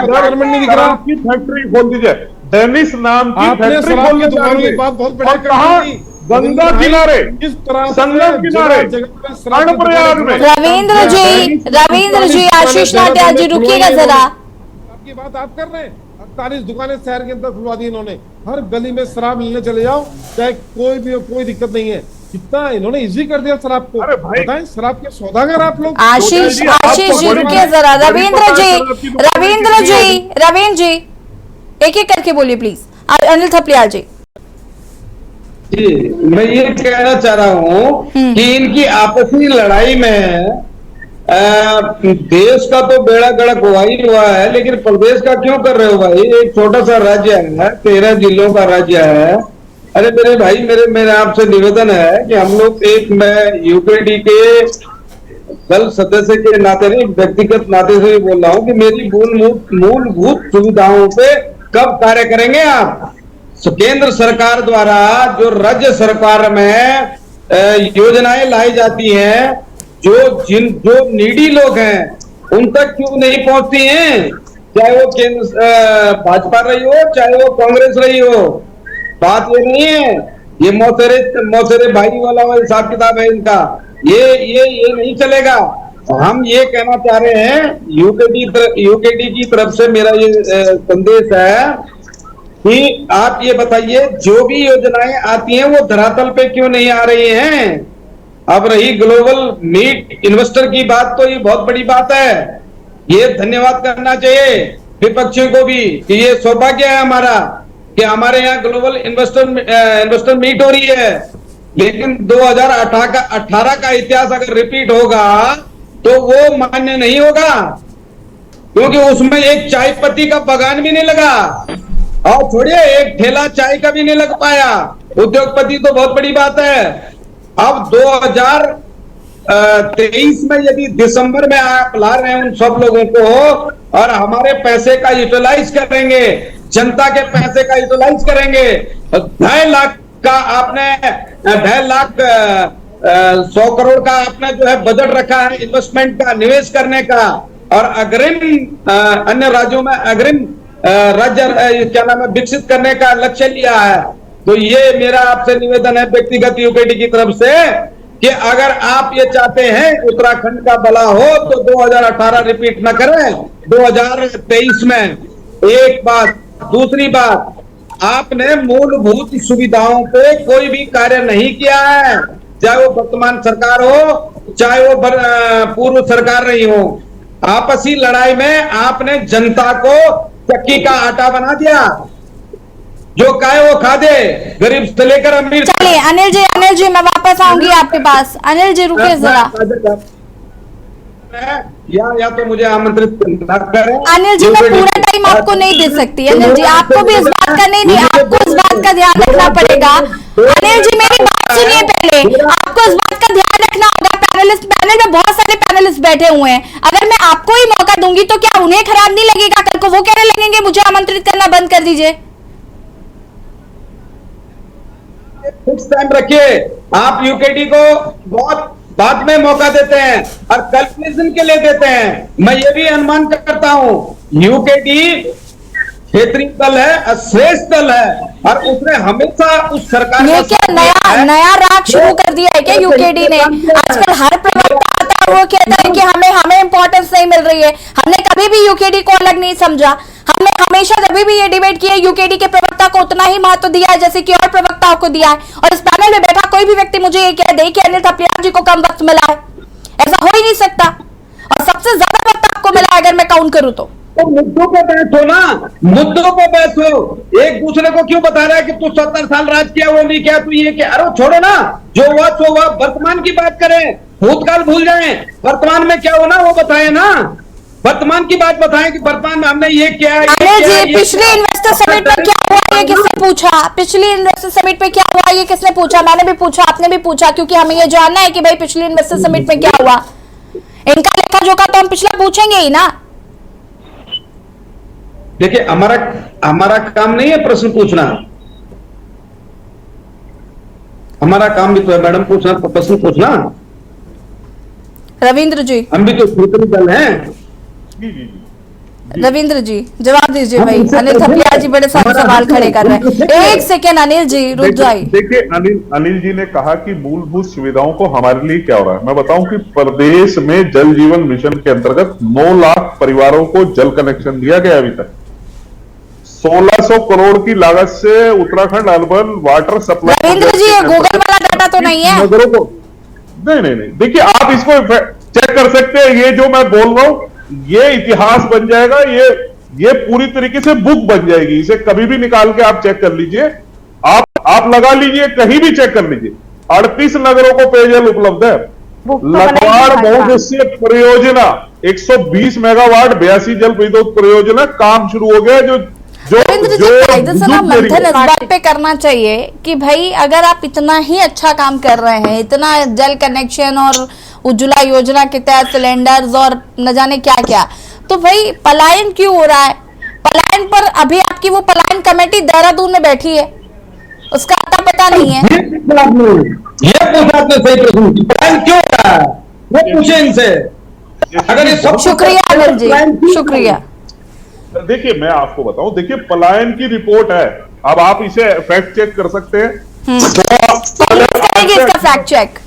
गवर्नमेंट नहीं दिख रहा। आपकी फैक्ट्री खोल दी जाए, डेनिस नाम की आपने फैक्ट्री शराब खोल की दी दुकानों की जाए, बात बहुत बढ़िया और कहाँ? कर दी। गंगा किनारे, किस तरह संगम किनारे, कर्णप्रयाग में। रविंद्र जी आशीष नाटियाल जी रुकिएगा जरा। आपकी बात आप कर रहे हैं, 48 दुकानें शहर के अंदर खुलवा दी इन्होंने। हर गली में शराब लेने चले जाओ, चाहे कोई भी हो, कोई दिक्कत नहीं है। कितना इन्होंने इजी कर दिया शराब को। अरे भाई, बताएं, शराब के सौदागर आप लोग। आशीष जी रुकिए जरा। रविंद्र जी एक एक करके बोलिए प्लीज। अनिल थपलियाल जी। जी, मैं ये कहना चाह रहा हूँ कि इनकी आपसी लड़ाई में देश का तो बेड़ा गर्क हुआ ही हुआ है, लेकिन प्रदेश का क्यों कर रहे हो भाई? एक छोटा सा राज्य है, 13 जिलों का राज्य है। अरे मेरे भाई, मेरे आपसे निवेदन है कि हम लोग मैं यूकेडी के दल सदस्य के नाते नहीं, व्यक्तिगत नाते से भी बोल रहा हूँ कि मेरी मूलभूत सुविधाओं पे कब कार्य करेंगे आप? केंद्र सरकार द्वारा जो राज्य सरकार में योजनाएं लाई जाती हैं, जो नीडी लोग हैं उन तक क्यों नहीं पहुंचती हैं? चाहे वो केंद्र भाजपा रही हो, चाहे वो कांग्रेस रही हो, बात ये नहीं है। ये मौसेरे भाई वाला हिसाब किताब है इनका, ये नहीं चलेगा। हम ये कहना चाह रहे हैं, यूकेडी की तरफ से मेरा ये संदेश है कि आप ये बताइए, जो भी योजनाएं आती हैं वो धरातल पे क्यों नहीं आ रही हैं? अब रही ग्लोबल मीट इन्वेस्टर की बात, तो ये बहुत बड़ी बात है। ये धन्यवाद करना चाहिए विपक्षियों को भी कि ये सौभाग्य है हमारा कि हमारे यहाँ ग्लोबल इन्वेस्टर मीट हो रही है। लेकिन 2018 का इतिहास अगर रिपीट होगा तो वो मान्य नहीं होगा, क्योंकि उसमें एक चाय पत्ती का बागान भी नहीं लगा, और छोड़िए एक ठेला चाय का भी नहीं लग पाया। उद्योगपति तो बहुत बड़ी बात है। अब 2023 में यदि दिसंबर में आप ला रहे हैं उन सब लोगों को और हमारे पैसे का यूटिलाइज करेंगे, जनता के पैसे का यूटिलाइज करेंगे, 2.5 लाख का आपने 2.5 लाख 100 करोड़ का आपने जो है बजट रखा है इन्वेस्टमेंट का, निवेश करने का, और अग्रिम अन्य राज्यों में अग्रिम राज्य क्या नाम है विकसित करने का लक्ष्य लिया है। तो ये मेरा आपसे निवेदन है व्यक्तिगत यूकेडी की तरफ से कि अगर आप ये चाहते हैं उत्तराखंड का भला हो तो 2018 रिपीट न करें 2023 में। एक बात, दूसरी बात, आपने मूलभूत सुविधाओं पे कोई भी कार्य नहीं किया है, चाहे वो वर्तमान सरकार हो चाहे वो पूर्व सरकार रही हो। आपसी लड़ाई में आपने जनता को चक्की का आटा बना दिया, जो खाए वो खा दे, गरीब से लेकर अमीर। चलिए अनिल जी मैं वापस आऊंगी आपके पास। अनिल जी रुके जरा, या तो मुझे आमंत्रित न करें। अनिल जी मैं पूरा टाइम आपको नहीं दे सकती। अनिल जी आपको भी इस बात का नहीं, आपको इस बात का ध्यान रखना पड़ेगा। अनिल जी मेरी बात सुनिए पहले, आपको इस बात का ध्यान रखना होगा। पैनल में बहुत सारे पैनलिस्ट बैठे हुए हैं, अगर मैं आपको ही मौका दूंगी तो क्या उन्हें खराब नहीं लगेगा? कल को वो कहने लगेंगे मुझे आमंत्रित करना बंद कर दीजिए। फिक्स टाइम रखिए। आप यूकेडी को बहुत बाद में मौका देते हैं और कैलकुलेशन के लिए देते हैं। मैं ये भी अनुमान करता हूं यूकेडी क्षेत्रीय दल है, श्रेष्ठ दल है, और उसने हमेशा उस सरकार ये क्या नया राग शुरू कर दिया है क्या यूकेडी ने? आजकल हर प्रवक्ता आता है वो कहता है कि हमें इंपॉर्टेंस नहीं मिल रही है। हमने कभी भी यूकेडी को अलग नहीं समझा, हमने हमेशा कभी भी ये डिबेट की है यूकेडी के प्रवक्ता को उतना ही महत्व दिया है जैसे कि और प्रवक्ताओं को दिया है। और इस पैनल में बैठा कोई भी व्यक्ति मुझे ये कह दे कि अनिल थपलियाल जी को कम वक्त मिला है, ऐसा हो ही नहीं सकता। और सबसे ज्यादा वक्त आपको मिला है अगर मैं काउंट करूं तो। मुद्दों पे बैठो ना, मुद्दों पे बैठो। एक दूसरे को क्यों बता रहा है कि तू 70 साल राज किया, वो नहीं किया, तू ये क्या? अरे छोड़ो ना, जो हुआ तो हुआ, वर्तमान की बात करें, भूतकाल भूल जाएं, वर्तमान में क्या होना वो बताएं ना। वर्तमान की बात बताएं कि वर्तमान में हमने ये किया है। अनिल जी पिछले इन्वेस्टर समिट में क्या हुआ ये किसने पूछा? पिछली इन्वेस्टर समिट में क्या हुआ ये किसने पूछा? मैंने भी पूछा, आपने भी पूछा, क्योंकि हमें ये जानना है कि भाई पिछले इन्वेस्टर समिट में क्या हुआ। इनका लेखा जोखा तो हम पिछला पूछेंगे ही ना। देखिए हमारा काम नहीं है प्रश्न पूछना, हमारा काम भी तो है मैडम पूछना, प्रश्न पूछना। रविंद्र जी हम भी तो क्षेत्रीय दल हैं। रविंद्र जी जवाब दीजिए भाई। अनिल थपलियाल जी बड़े सारे सवाल खड़े कर रहे हैं। एक सेकेंड अनिल जी रुक जाइए। देखिए अनिल जी ने कहा कि मूलभूत सुविधाओं को हमारे लिए क्या हो रहा है। मैं बताऊं कि प्रदेश में जल जीवन मिशन के अंतर्गत 9 लाख परिवारों को जल कनेक्शन दिया गया। अभी तक 1600 करोड़ की लागत से Uttarakhand urban water supply. Ravindra ji ये गूगल वाला डाटा तो नहीं है? नगरों को नहीं, देखिए आप इसको चेक कर सकते हैं। ये जो मैं बोल रहा हूं ये इतिहास बन जाएगा, ये पूरी तरीके से बुक बन जाएगी। इसे कभी भी निकाल के आप चेक कर लीजिए, आप लगा लीजिए, कहीं भी चेक कर लीजिए। 38 नगरों को पेयजल उपलब्ध है। लखवाड़ बहुउद्देशीय परियोजना 120 मेगावाट 82 जल विद्युत परियोजना काम शुरू हो गया। रविंद्र जी कायदे से ना मंथन इस बात पे करना चाहिए कि भाई अगर आप इतना ही अच्छा काम कर रहे हैं, इतना जल कनेक्शन और उज्ज्वला योजना के तहत सिलेंडर्स और न जाने क्या क्या, तो भाई पलायन क्यों हो रहा है? पलायन पर अभी आपकी वो पलायन कमेटी देहरादून में बैठी है, उसका अता पता नहीं है। ये पूछा आपने सही प्रश्न, पलायन क्यों हो रहा है वो पूछे इनसे। अगर ये सब शुक्रिया अनिल जी, शुक्रिया। देखिए मैं आपको बताऊं, देखिए पलायन की रिपोर्ट है, अब आप इसे फैक्ट चेक कर सकते हैं। करेंगे इसका फैक्ट चेक,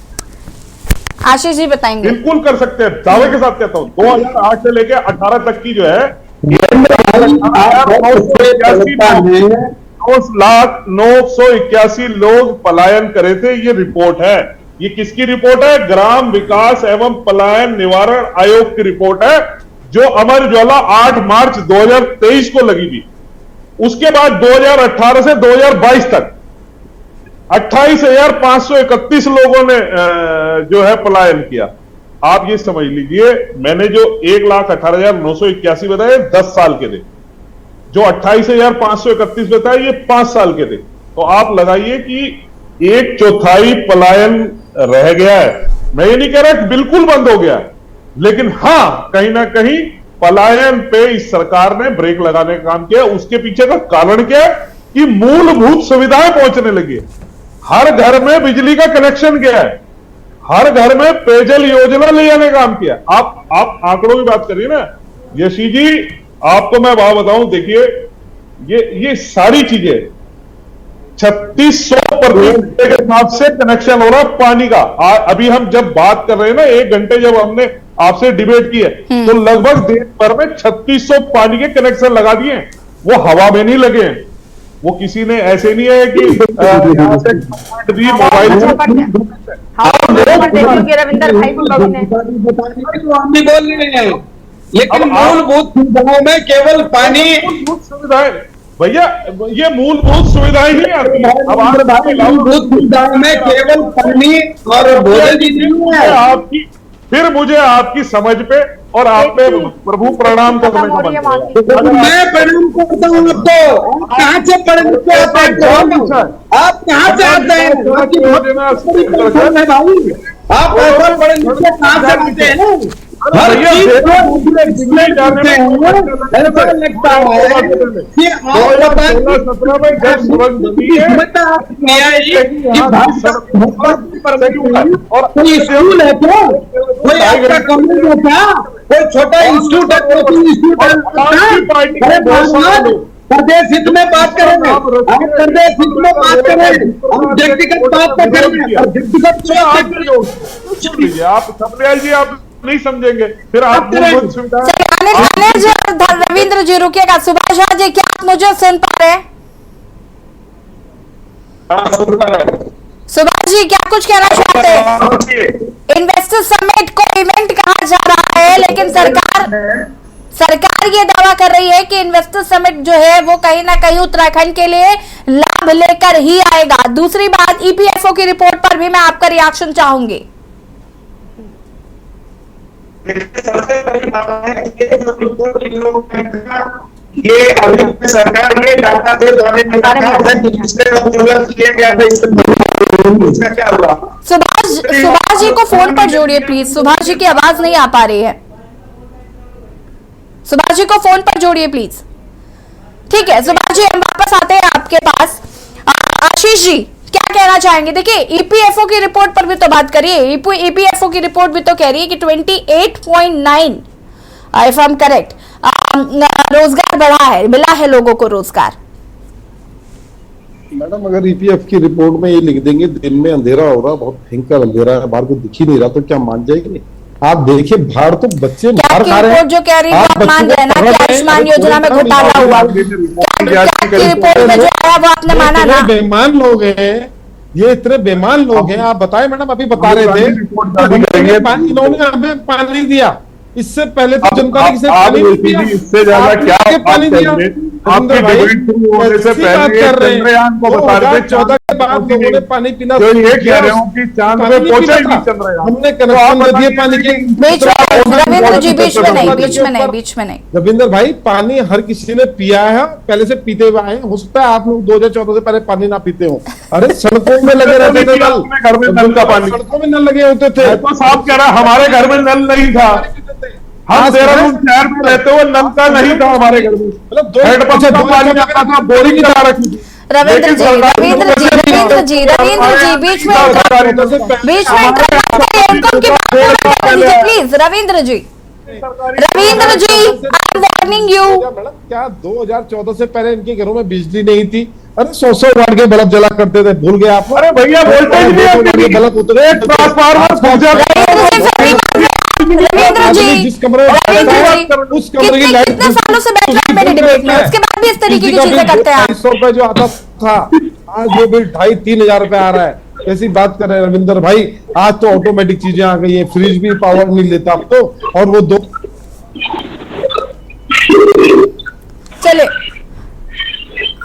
आशीष जी बताएंगे। बिल्कुल कर सकते हैं, दावे के साथ कहता हूं। 2008 से लेकर 18 तक की जो है 9,981 लोग पलायन करे थे। ये रिपोर्ट है। ये किसकी रिपोर्ट है? ग्राम विकास एवं पलायन निवारण आयोग की रिपोर्ट है, जो अमर उजाला 8 मार्च 2023 को लगी थी। उसके बाद 2018 से 2022 तक 28,531 लोगों ने जो है पलायन किया। आप ये समझ लीजिए, मैंने जो 1,18,981 बताए 10 साल के थे, जो 28,531 बताए ये 5 साल के थे। तो आप लगाइए कि 1/4 पलायन रह गया है। मैं ये नहीं कह रहा कि बिल्कुल बंद हो गया, लेकिन हां कहीं ना कहीं पलायन पे इस सरकार ने ब्रेक लगाने का काम किया। उसके पीछे का कारण क्या है कि मूलभूत सुविधाएं पहुंचने लगी है। हर घर में बिजली का कनेक्शन गया है, हर घर में पेयजल योजना ले जाने का काम किया। आप आंकड़ों की बात करिए ना यशी जी, आपको मैं बात बताऊं, देखिए ये सारी चीजें 3600 के हिसाब से कनेक्शन हो रहा है पानी का। अभी हम जब बात कर रहे हैं ना, 1 घंटे जब हमने आपसे डिबेट की है, तो लगभग देश भर में 3600 पानी के कनेक्शन लगा दिए हैं। वो हवा में नहीं लगे हैं, वो किसी ने ऐसे नहीं है कि यहाँ से मोबाइल रविंदर भाई को हम भी बोल रहे हैं, लेकिन मूलभूत सुविधाओं में केवल पानी। मूलभूत सुविधाएं भैया, ये मूलभूत सुविधाएं ही आती है। अब मूलभूत सुविधाओं में केवल पानी और भोजन की नहीं है। आपकी फिर मुझे आपकी समझ पे और आप पे प्रभु प्रणाम करने का मन है। मैं प्रणाम करता हूँ आपको। कहाँ से पढ़े लिखे आप कहाँ से आते हैं? आप ऐसा पढ़े लिखे कहाँ से आते हैं? हर चीज ऐसा लगता है कि और कोई स्कूल है क्या? कोई आपका कॉलेज है क्या? कोई छोटा इंस्टीट्यूट है, कोचिंग इंस्टीट्यूट है? प्रदेश हित में बात करेंगे, हम प्रदेश हित में बात करेंगे, हम व्यक्तिगत बात पर करेंगे। आप सत्यपाल जी आप नहीं समझेंगे, फिर आप रविंद्र जी रुकिएगा। सुभाष झा जी, क्या आप मुझे सुन पा रहे हैं? सुभाष जी क्या कुछ कहना चाहते हैं? इन्वेस्टर समिट को इवेंट कहा जा रहा है, लेकिन सरकार ये दावा कर रही है कि इन्वेस्टर समिट जो है वो कहीं ना कहीं उत्तराखंड के लिए लाभ लेकर ही आएगा। दूसरी बात, ईपीएफओ की रिपोर्ट पर भी मैं आपका रिएक्शन चाहूंगी। ये अभी सरकार ने डाटा दे क्या हुआ? सुभाष जी को फोन पर जोड़िए प्लीज। सुभाष जी की आवाज नहीं आ पा रही है। सुभाष जी को फोन पर जोड़िए प्लीज। ठीक है सुभाष जी, हम वापस आते हैं आपके पास। आशीष जी क्या कहना चाहेंगे? देखिए ईपीएफओ की रिपोर्ट पर भी तो बात करिए। ईपीएफओ की रिपोर्ट भी तो कह रही है कि 28.9 इफ आई एम करेक्ट रोजगार बढ़ा है, मिला है लोगों को रोजगार। मैडम अगर ईपीएफ की रिपोर्ट में ये लिख देंगे दिन में अंधेरा हो रहा, बहुत भयंकर अंधेरा है, बाहर को दिख ही नहीं रहा, तो क्या मान जाएंगे? आप देखिए बाहर तो बच्चे मार खा रहे हैं। जो कह रही है आप मान रहे हैं ना कि आयुष्मान योजना में घोटाला हुआ, रिपोर्ट में जो आया वो आपने माना ना? बेईमान लोग हैं ये, इतने बेईमान लोग हैं। आप बताएं मैडम, अभी बता रहे थे इन्होंने हमें पानी दिया, इससे पहले तो जनता ने पानी नहीं दिया। इससे ज्यादा क्या पानी दिया? आपके डिबेट शुरू होने से पहले चंद्रयान को बता रहे थे 14 के बाद लोगों ने पानी पीना तो ये कह रहे हो कि चांद पे पहुंचा ही नहीं चंद्रयान। हमने कनेक्शन दिए पानी के। रविंद्र जी बीच में नहीं। रविंद्र भाई पानी हर किसी ने पिया है, पहले से पीते हुए आए। हो सकता है आप लोग 2014 से पहले पानी ना पीते हो। अरे सड़कों में लगे रहते थे नल, घर में नल का पानी, सड़कों में नल लगे होते थे। तो साहब कह रहा हमारे घर में नल नहीं था, हम देहरादून शहर में रहते हुए नल का नहीं था हमारे घर में, मतलब पानी आता था, बोरिंग की तरह रखी थी। रविंद्र जी बीच में please. Ravindra ji I am warning you. क्या 2014 से पहले इनके घरों में बिजली नहीं थी? अरे 100 वाट के बल्ब जला करते थे, भूल गए आप? अरे भैया वोल्टेज नहीं, बल्ब उतरे रविंद्र जी जिस कमरे उस कमरे की लाइट कितने सालों से बैठ रहे हैं मेरे डिबेट में, उसके बाद भी इस तरीके की चीजें करते हैं। 250 रुपए जो आता था आज वो बिल 2,500-3 हजार रुपए आ रहा है। कैसी बात कर रहे हैं रविंदर भाई? आज तो ऑटोमेटिक चीजें आ गई है, फ्रिज भी पावर नहीं लेता अब तो, और वो दो। चले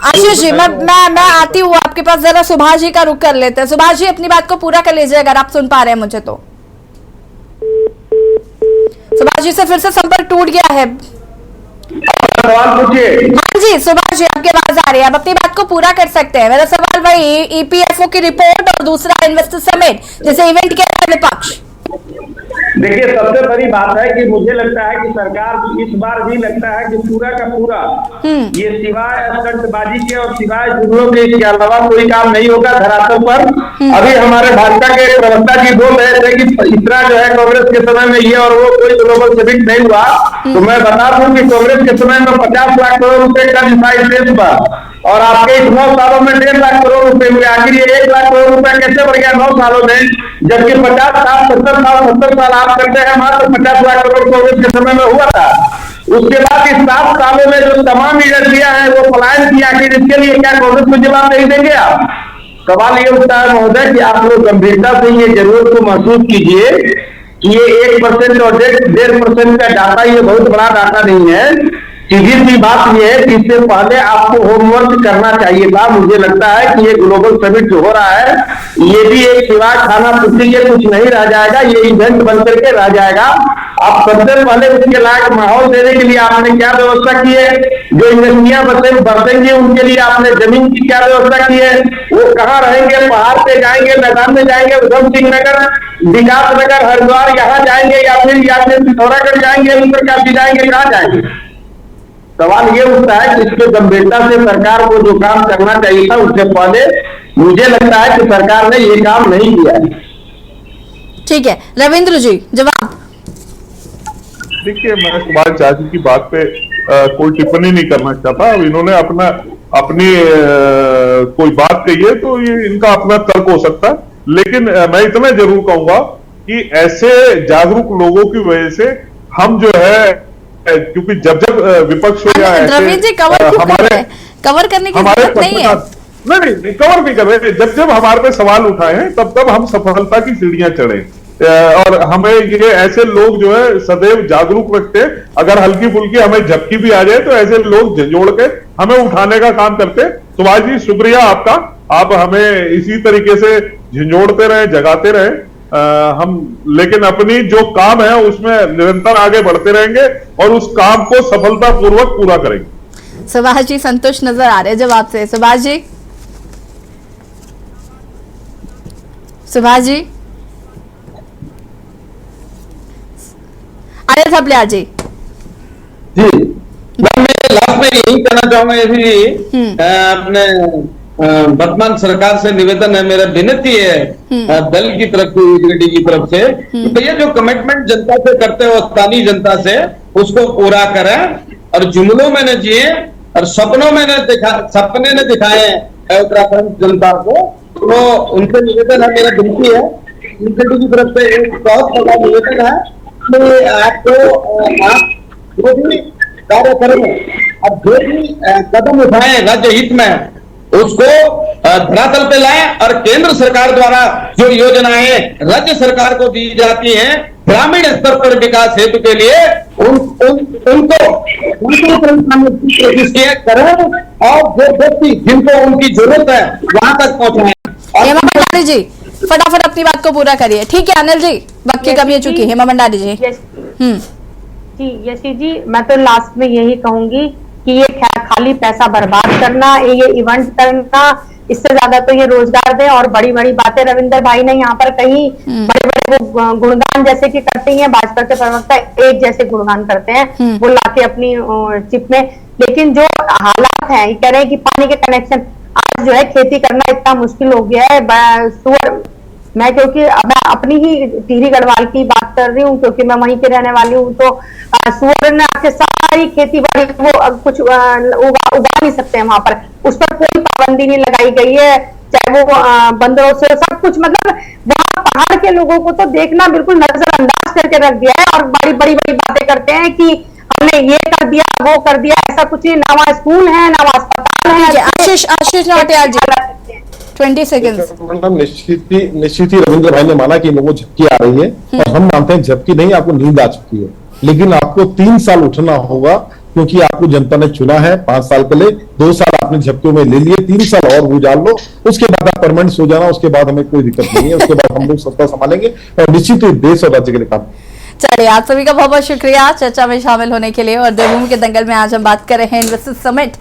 आशीष जी, मैं आती हूँ आपके पास, जरा सुभाष जी का रुख कर लेते हैं। सुभाष जी अपनी बात को पूरा कर लीजिए अगर आप सुन पा रहे हैं मुझे तो। सुभाष जी से फिर से संपर्क टूट गया है। हाँ जी सुभाष जी आपकी आवाज आ रही है, आप अपनी बात को पूरा कर सकते हैं। मेरा सवाल वही, ईपीएफओ की रिपोर्ट और दूसरा इन्वेस्टर समिट जिसे इवेंट किया विपक्ष, देखिए, सबसे बड़ी बात है कि मुझे लगता है कि सरकार इस बार भी लगता है कि पूरा का पूरा ये सिवाय स्टंटबाजी के और सिवाय जुमलों के इसके अलावा कोई काम नहीं होगा धरातल पर। अभी हमारे भाजपा के प्रवक्ता जी बोल रहे थे कि इतना जो है कांग्रेस के समय में ये और वो कोई ग्लोबल समिट नहीं हुआ, तो मैं बता दूं कि कांग्रेस के समय में 50 लाख करोड़ रुपए का था इस देश पर, और आपके इस 9 सालों में 1.5 लाख करोड़ रुपए हुए। आखिर ये 1 लाख करोड़ रुपए कैसे बढ़ गया 9 सालों में, जबकि 50 साल 70 साल आप करते हैं, मात्र 50 लाख करोड़ कांग्रेस के समय में हुआ था। उसके बाद इस 7 सालों में जो तमाम एजेंसियां हैं वो पलायन किया, आखिर इसके लिए क्या कांग्रेस को जवाब नहीं देंगे आप? सवाल ये उठता है महोदय कि आप लोग गंभीरता से ये जरूरत को महसूस कीजिए कि ये 1% और 1.5% का डाटा ये बहुत बड़ा डाटा नहीं है। सीधी सी बात यह है कि इससे पहले आपको होमवर्क करना चाहिए था। मुझे लगता है कि ये ग्लोबल समिट जो हो रहा है ये भी एक सिवाय खाना पुष्टि के कुछ नहीं रह जाएगा, ये इवेंट बन करके रह जाएगा। आप सबसे पहले उसके लायक माहौल देने के लिए आपने क्या व्यवस्था की है? जो इंडस्ट्रियां बसेंगे उनके लिए आपने जमीन की क्या व्यवस्था की है? वो कहाँ रहेंगे? पहाड़ पे जाएंगे, मैदान में जाएंगे, उधम सिंह नगर, विकास नगर, हरिद्वार यहाँ जाएंगे या फिर पिथौरागढ़ जाएंगे, उत्तरकाशी जाएंगे, कहाँ जाएंगे? सवाल ये उठता है कि इसके गंभीरता से सरकार को जो काम करना चाहिए था उससे पहले मुझे लगता है कि सरकार ने ये काम नहीं किया है। ठीक है, रविंद्र जी जवाब। देखिए, मैं कुमार चाची की बात पे कोई टिप्पणी नहीं करना चाहता। अब इन्होंने अपनी कोई बात कही है तो ये इनका अपना तर्क हो सकता है, लेकिन मैं इतना जरूर कहूंगा कि ऐसे जागरूक लोगों की वजह से हम जो है, क्योंकि जब विपक्ष हो या रविंद्र जी कवर करने की जरूरत नहीं है। नहीं कवर नहीं कर रहे। जब हमारे पे सवाल उठाए हैं तब हम सफलता की सीढ़ियां चढ़े, और हमें ये ऐसे लोग जो है सदैव जागरूक रखते हैं। अगर हल्की फुल्की हमें झपकी भी आ जाए तो ऐसे लोग झंझोड़ के हमें उठाने का काम करते हैं। सुभाष जी शुक्रिया आपका, आप हमें इसी तरीके से झंझोड़ते रहे, जगाते रहे। हम लेकिन अपनी जो काम है उसमें निरंतर आगे बढ़ते रहेंगे और उस काम को सफलतापूर्वक पूरा करेंगे। सुभाष जी संतुष्ट नजर आ रहे हैं जवाब से। सुभाष जी अनिल थपलियाल जी मैं लास्ट में यही कहना चाहूंगा, यदि अपने वर्तमान सरकार से निवेदन है, मेरा विनती है दल की तरफ से, यूडीडी की तरफ से, भैया जो कमिटमेंट जनता से करते हो स्थानीय जनता से उसको पूरा करें और जुमलों में न जिए और सपने ने दिखाए उत्तराखंड जनता को। तो उनसे निवेदन है, मेरा विनती है यूडीडी की तरफ से एक बहुत बड़ा निवेदन है कि आपको आप जो भी कार्य करें, अब जो भी कदम उठाए राज्य हित में उसको धरातल पे लाएं और केंद्र सरकार द्वारा जो योजनाएं राज्य सरकार को दी जाती हैं ग्रामीण स्तर पर विकास हेतु के लिए उनको करें और जो व्यक्ति जिनको उनकी जरूरत है वहां तक पहुंचाएं। हेमा भंडारी जी फटाफट अपनी बात को पूरा करिए। ठीक है अनिल जी, वक्त की कमी हो चुकी है। हेमा भंडारी जी जी यशी जी, मैं तो लास्ट में यही कहूंगी कि ये खाली पैसा बर्बाद करना, ये इवेंट करना, इससे ज्यादा तो ये रोजगार दे। और बड़ी बड़ी बातें रविंदर भाई ने यहाँ पर कही, बड़े बड़े वो गुणगान जैसे कि करते हैं, भाजपा के प्रवक्ता एक जैसे गुणगान करते हैं वो लाके अपनी चिप में। लेकिन जो हालात हैं, कह रहे हैं कि पानी के कनेक्शन, आज जो है खेती करना इतना मुश्किल हो गया है। सुअर, मैं क्योंकि मैं अपनी ही टिहरी गढ़वाल की बात कर रही हूँ क्योंकि मैं वहीं के रहने वाली हूँ, तो सुअर ने आके सारी खेती बाड़ी वो कुछ उगा नहीं सकते हैं वहां पर, उस पर कोई पाबंदी नहीं लगाई गई है, चाहे वो बंदरों से सब कुछ। मतलब वहां पहाड़ के लोगों को तो देखना बिल्कुल नजरअंदाज करके रख दिया है और बड़ी बड़ी बातें करते हैं कि हमने ये कर दिया वो कर दिया। ऐसा कुछ नहीं, ना वहाँ स्कूल है ना वहाँ अस्पताल है। आशीष नौटियाल जी 20 सेकंड्स। निश्चित ही रविंद्र भाई ने माना कि लोगों को झपकी आ रही है और हम मानते हैं झपकी नहीं, आपको नींद आ चुकी है। लेकिन आपको 3 साल उठना होगा क्योंकि आपको जनता ने चुना है 5 साल के लिए। 2 साल आपने झपकियों में ले लिए, 3 साल और गुजार लो, उसके बाद आप परमानेंट सो जाना, उसके बाद हमें कोई दिक्कत नहीं है। उसके बाद हम लोग सत्ता संभालेंगे और निश्चित ही देश और राज्य के लिए काम। चलिए, आप सभी का बहुत बहुत शुक्रिया चर्चा में शामिल होने के लिए। और देवभूमि के दंगल में आज हम बात कर रहे हैं इन्वेस्टर्स समिट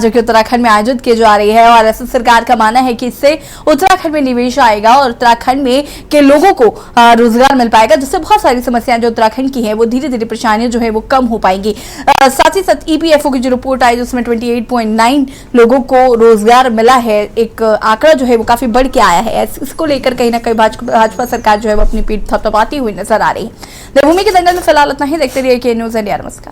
जो कि उत्तराखंड में आयोजित की जा रही है। और ऐसे सरकार का मानना है कि इससे उत्तराखंड में निवेश आएगा और उत्तराखंड में के लोगों को रोजगार मिल पाएगा, जिससे बहुत सारी समस्याएं जो उत्तराखंड की है वो धीरे धीरे परेशानियां जो है वो कम हो पाएंगी। साथ ही साथ ईपीएफओ की जो रिपोर्ट आई जिसमें 28.9 लोगों को रोजगार मिला है, एक आंकड़ा जो है वो काफी बढ़ के आया है। इसको लेकर कहीं ना कहीं भाजपा सरकार जो है वो अपनी पीठ थपथपाती हुई नजर आ रही है। देवभूमि के दंगल में फिलहाल इतना ही। देखते रहिए के न्यूज़ इंडिया। नमस्कार।